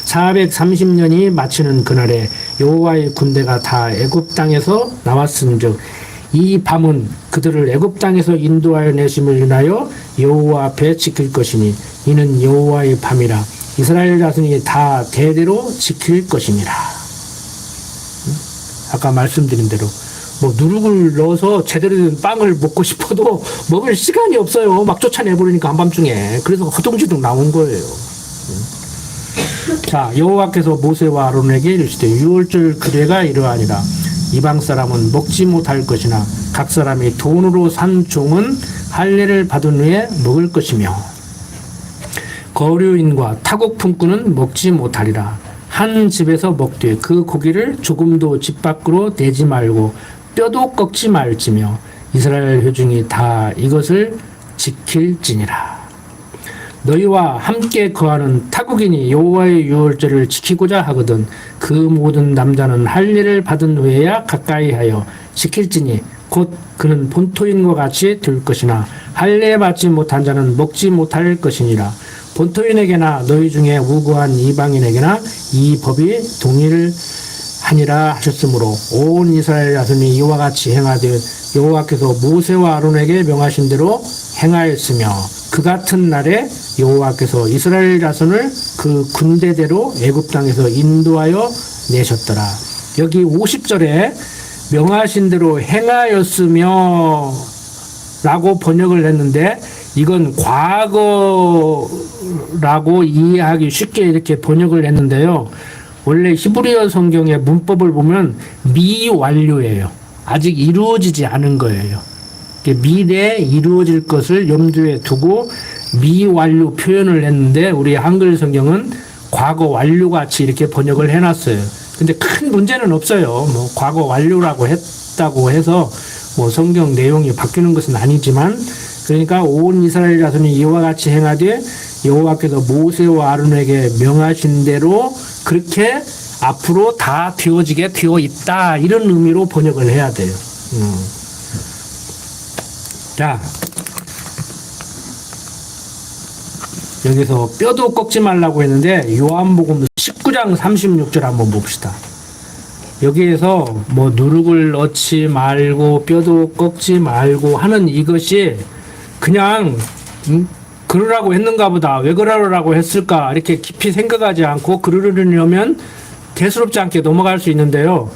430년이 마치는 그날에 여호와의 군대가 다 애굽 땅에서 나왔은즉 이 밤은 그들을 애굽 땅에서 인도하여 내심을 인하여 여호와 앞에 지킬 것이니 이는 여호와의 밤이라. 이스라엘 자손이 다 대대로 지킬 것이니라. 아까 말씀드린 대로 뭐 누룩을 넣어서 제대로 된 빵을 먹고 싶어도 먹을 시간이 없어요. 막 쫓아내버리니까 한밤중에. 그래서 허둥지둥 나온 거예요. 자, 여호와께서 모세와 아론에게 이르시되 유월절 규례가 이러하니라. 이방 사람은 먹지 못할 것이나 각 사람이 돈으로 산 종은 할례를 받은 후에 먹을 것이며 거류인과 타국 품꾼은 먹지 못하리라. 한 집에서 먹되 그 고기를 조금도 집 밖으로 내지 말고 뼈도 꺾지 말지며 이스라엘 회중이 다 이것을 지킬지니라. 너희와 함께 거하는 타국인이 여호와의 유월절을 지키고자 하거든 그 모든 남자는 할례를 받은 후에야 가까이 하여 지킬지니 곧 그는 본토인과 같이 될 것이나 할례 받지 못한 자는 먹지 못할 것이니라. 본토인에게나 너희 중에 우고한 이방인에게나 이 법이 동일하니라 하셨으므로 온 이스라엘 자손이 이와 같이 행하되 여호와께서 모세와 아론에게 명하신 대로 행하였으며 그 같은 날에 여호와께서 이스라엘 자손을 그 군대대로 애굽 땅에서 인도하여 내셨더라. 여기 50절에 명하신 대로 행하였으며 라고 번역을 했는데 이건 과거라고 이해하기 쉽게 이렇게 번역을 했는데요. 원래 히브리어 성경의 문법을 보면 미완료예요. 아직 이루어지지 않은 거예요. 미래에 이루어질 것을 염두에 두고 미완료 표현을 했는데 우리 한글 성경은 과거 완료 같이 이렇게 번역을 해놨어요. 근데 큰 문제는 없어요. 뭐 과거 완료라고 했다고 해서 뭐 성경 내용이 바뀌는 것은 아니지만 그러니까 온 이스라엘 자손이 이와 같이 행하되 여호와께서 모세와 아론에게 명하신 대로 그렇게 앞으로 다 되어지게 되어 있다 이런 의미로 번역을 해야 돼요. 자, 여기서 뼈도 꺾지 말라고 했는데 요한복음 19장 36절 한번 봅시다. 여기에서 뭐 누룩을 넣지 말고 뼈도 꺾지 말고 하는 이것이 그냥 그러라고 했는가 보다. 왜 그러라고 했을까? 이렇게 깊이 생각하지 않고 그러려면 대수롭지 않게 넘어갈 수 있는데요.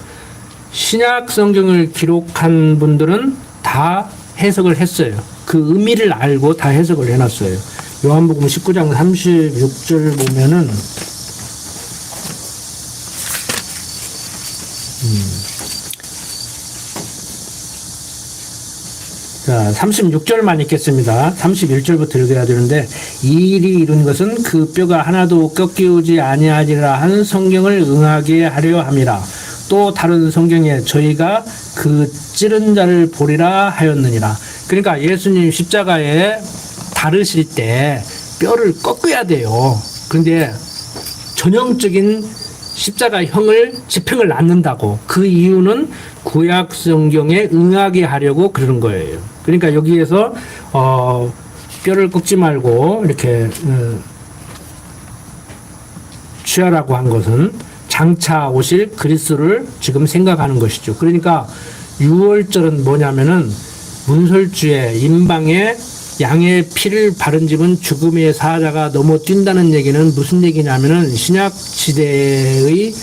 신약 성경을 기록한 분들은 다 해석을 했어요. 그 의미를 알고 다 해석을 해놨어요. 요한복음 19장 36절 보면은 자, 36절만 읽겠습니다. 31절부터 읽어야 되는데 이 일이 이룬 것은 그 뼈가 하나도 꺾이지 아니하리라 한 성경을 응하게 하려 함이라. 또 다른 성경에 저희가 그 찌른 자를 보리라 하였느니라. 그러니까 예수님 십자가에 다르실 때 뼈를 꺾어야 돼요. 그런데 전형적인 십자가형을 집행을 않는다고. 그 이유는 구약 성경에 응하게 하려고 그러는 거예요. 그러니까 여기에서 뼈를 꺾지 말고 이렇게 취하라고 한 것은 장차 오실 그리스도를 지금 생각하는 것이죠. 그러니까 6월절은 뭐냐면은 문설주에 임방에 양의 피를 바른 집은 죽음의 사자가 넘어뛴다는 얘기는 무슨 얘기냐면은 신약 시대의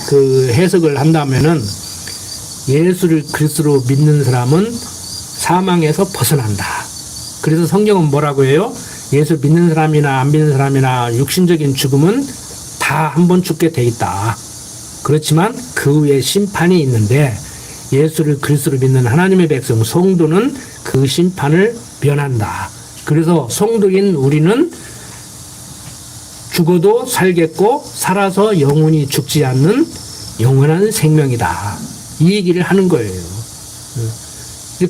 그 해석을 한다면은 예수를 그리스도로 믿는 사람은 사망에서 벗어난다. 그래서 성경은 뭐라고 해요? 예수 믿는 사람이나 안 믿는 사람이나 육신적인 죽음은 다 한 번 죽게 돼 있다. 그렇지만 그 후에 심판이 있는데 예수를 그리스도로 믿는 하나님의 백성 성도는 그 심판을 면한다. 그래서 성도인 우리는 죽어도 살겠고 살아서 영원히 죽지 않는 영원한 생명이다. 이 얘기를 하는 거예요.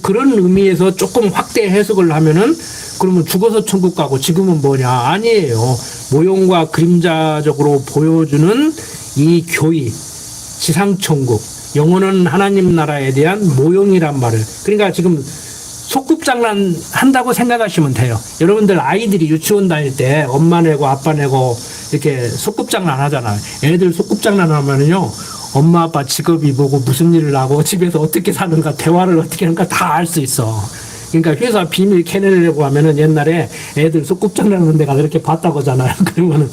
그런 의미에서 조금 확대 해석을 하면은 그러면 죽어서 천국 가고 지금은 뭐냐? 아니에요. 모형과 그림자적으로 보여주는 이 교의, 지상천국, 영원한 하나님 나라에 대한 모형이란 말을. 그러니까 지금 소꿉장난 한다고 생각하시면 돼요. 여러분들 아이들이 유치원 다닐 때 엄마 내고 아빠 내고 이렇게 소꿉장난 하잖아요. 애들 소꿉장난 하면은요. 엄마 아빠 직업이 뭐고 무슨 일을 하고 집에서 어떻게 사는가 대화를 어떻게 하는가 다 알 수 있어. 그러니까 회사 비밀 캐내려고 하면은 옛날에 애들 소꿉장난하는 데가 이렇게 봤다고 하잖아요. 그러면은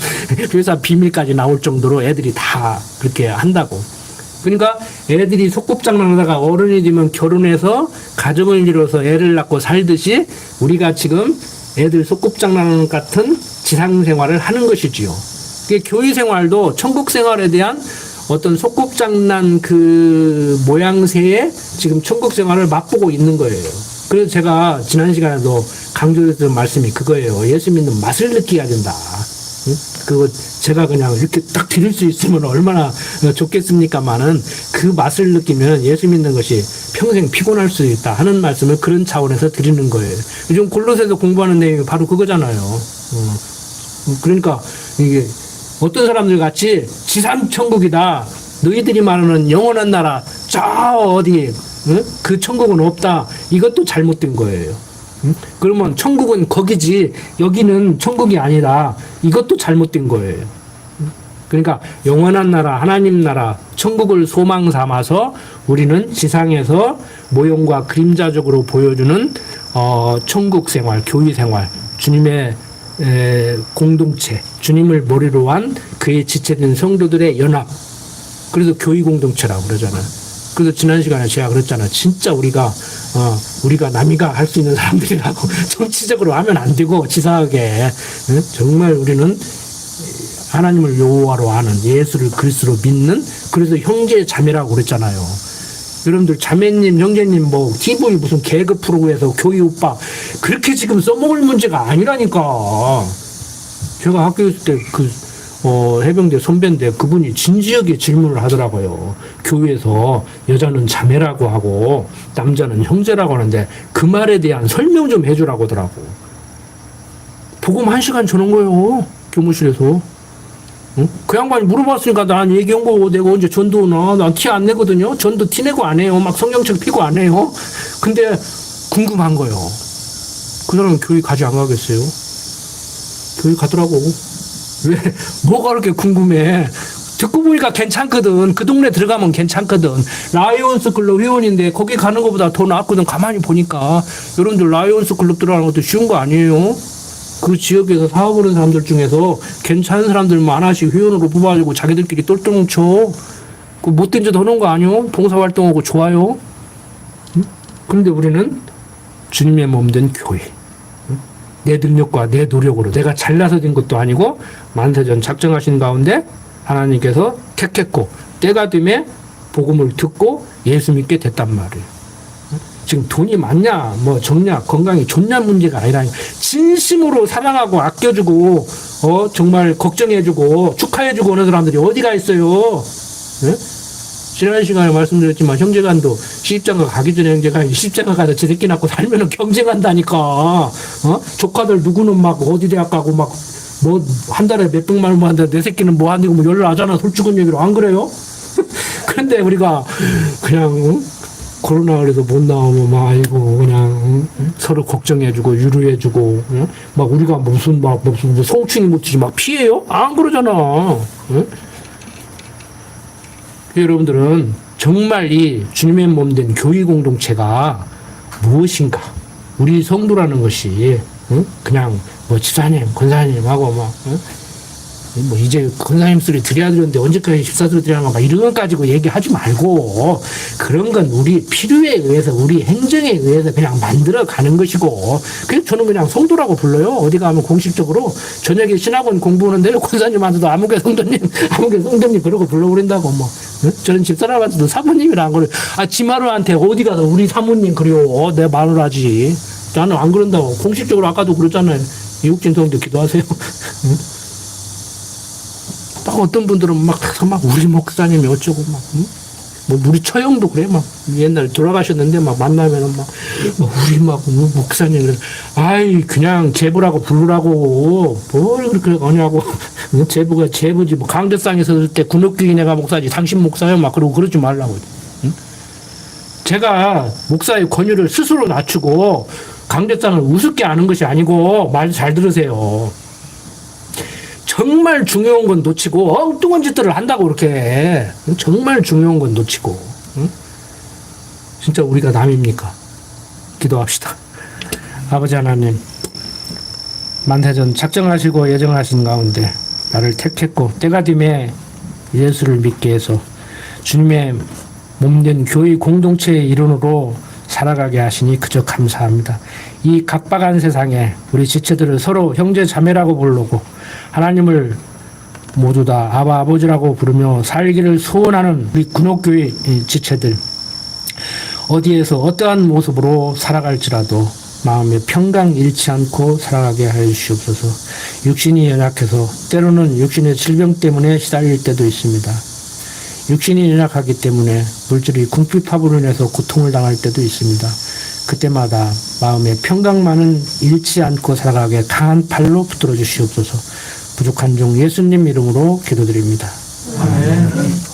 회사 비밀까지 나올 정도로 애들이 다 그렇게 한다고. 그러니까 애들이 소꿉장난하다가 어른이 되면 결혼해서 가정을 이뤄서 애를 낳고 살듯이 우리가 지금 애들 소꿉장난 같은 지상생활을 하는 것이지요. 교회 생활도 천국 생활에 대한 어떤 소꿉장난 그 모양새의 지금 천국 생활을 맛보고 있는 거예요. 그래서 제가 지난 시간에도 강조했던 말씀이 그거예요. 예수 믿는 맛을 느껴야 된다. 그거 제가 그냥 이렇게 딱 드릴 수 있으면 얼마나 좋겠습니까만은 그 맛을 느끼면 예수 믿는 것이 평생 피곤할 수 있다 하는 말씀을 그런 차원에서 드리는 거예요. 요즘 골로새서 공부하는 내용이 바로 그거잖아요. 그러니까 이게 어떤 사람들 같이 지상 천국이다. 너희들이 말하는 영원한 나라 저 어디 그 천국은 없다. 이것도 잘못된 거예요. 그러면 천국은 거기지 여기는 천국이 아니다. 이것도 잘못된 거예요. 그러니까 영원한 나라 하나님 나라 천국을 소망 삼아서 우리는 지상에서 모형과 그림자적으로 보여주는 천국 생활, 교회 생활, 주님의 공동체, 주님을 머리로 한 그의 지체된 성도들의 연합. 그래서 교회 공동체라고 그러잖아요. 그래서 지난 시간에 제가 그랬잖아요. 진짜 우리가 남이가 할 수 있는 사람들이라고 정치적으로 하면 안 되고 치사하게 정말 우리는 하나님을 여호와로 아는 예수를 그리스도로 믿는 그래서 형제 자매라고 그랬잖아요. 여러분들 자매님 형제님 뭐 TV 무슨 개그 프로에서 교회 오빠 그렇게 지금 써먹을 문제가 아니라니까. 제가 학교 있을 때 해병대 선배인데 그분이 진지하게 질문을 하더라고요. 교회에서 여자는 자매라고 하고 남자는 형제라고 하는데 그 말에 대한 설명 좀 해주라고 하더라고. 복음 1시간 주는 거예요. 교무실에서. 응? 그 양반이 물어봤으니까 난 얘기한 거고 내가 언제 전도나 난 티 안 내거든요. 전도 티 내고 안 해요. 막 성경책 피고 안 해요. 근데 궁금한 거예요. 그 사람은 교회 가지 안 가겠어요? 교회 가더라고. 왜? 뭐가 그렇게 궁금해? 듣고 보니까 괜찮거든. 그 동네 들어가면 괜찮거든. 라이온스 클럽 회원인데 거기 가는 것보다 더 낫거든. 가만히 보니까. 여러분들 라이온스 클럽 들어가는 것도 쉬운 거 아니에요? 그 지역에서 사업하는 사람들 중에서 괜찮은 사람들만 하나씩 회원으로 뽑아가지고 자기들끼리 똘똘 뭉쳐. 그 못된 짓 하는 거 아니요? 봉사활동하고 좋아요? 응? 그런데 우리는 주님의 몸된 교회. 내 능력과 내 노력으로 내가 잘나서 된 것도 아니고 만세전 작정하신 가운데 하나님께서 택했고 때가 되면 복음을 듣고 예수 믿게 됐단 말이에요. 지금 돈이 많냐 뭐 적냐 건강이 좋냐 문제가 아니라 진심으로 사랑하고 아껴주고 정말 걱정해주고 축하해주고 오는 사람들이 어디가 있어요. 네? 지난 시간에 말씀드렸지만 형제간도 시집장가 가기 전에 형제가 시집장가 가서 제 새끼 낳고 살면은 경쟁한다니까. 조카들 누구는 막 어디 대학 가고 막 뭐 한 달에 몇백만 원만 하는데 내 새끼는 뭐 안 되고 뭐 연락 하잖아. 솔직한 얘기로 안 그래요? 그런데 우리가 그냥 코로나 그래서 못 나오면 막 아이고 그냥 서로 걱정해주고 유로해주고 막 우리가 무슨 성충이 묻지 막 피해요? 안 그러잖아. 여러분들은 정말 이 주님의 몸 된 교회 공동체가 무엇인가? 우리 성도라는 것이 그냥 뭐 집사님, 권사님하고 뭐 이제 권사님 소리 드려야 되는데 언제까지 집사 소리 드리는가 막 이런 것 가지고 얘기하지 말고 그런 건 우리 필요에 의해서 우리 행정에 의해서 그냥 만들어 가는 것이고 그래서 저는 그냥 성도라고 불러요. 어디 가면 공식적으로 저녁에 신학원 공부하는데 권사님한테도 아무개 성도님 그러고 불러버린다고 뭐 저는 집사람한테도 사모님이라 안 그래요. 아 지마루한테 어디 가서 우리 사모님 그래요. 내 말을 하지. 나는 안 그런다고 공식적으로 아까도 그랬잖아요. 이국진 성도 기도하세요. 막 어떤 분들은 막 우리 목사님이 어쩌고 뭐 우리 처형도 그래 막 옛날에 돌아가셨는데 막 만나면은 막 우리 목사님 아이 그냥 제부라고 부르라고 뭘 그렇게 하냐고 제부가 제부지 뭐 강대상에 섰을 때 군옥교인 애가 목사지 당신 목사요 막 그러고 그러지 말라고. 제가 목사의 권위를 스스로 낮추고 강대상을 우습게 하는 것이 아니고 말 잘 들으세요. 정말 중요한 건 놓치고 엉뚱한 짓들을 한다고 그렇게 해. 정말 중요한 건 놓치고 진짜 우리가 남입니까? 기도합시다. 아버지 하나님 만세전 작정하시고 예정하신 가운데 나를 택했고 때가 됨에 예수를 믿게 해서 주님의 몸된 교회 공동체의 일원으로 살아가게 하시니 그저 감사합니다. 이 각박한 세상에 우리 지체들을 서로 형제 자매라고 부르고 하나님을 모두 다 아바 아버지라고 부르며 살기를 소원하는 우리 군옥교회 지체들 어디에서 어떠한 모습으로 살아갈지라도 마음의 평강 잃지 않고 살아가게 하여 주시옵소서. 육신이 연약해서 때로는 육신의 질병 때문에 시달릴 때도 있습니다. 육신이 연약하기 때문에 물질이 궁핍함으로 인해서 고통을 당할 때도 있습니다. 그때마다 마음의 평강만은 잃지 않고 살아가게 강한 팔로 붙들어 주시옵소서. 부족한 종 예수님 이름으로 기도드립니다. 아멘.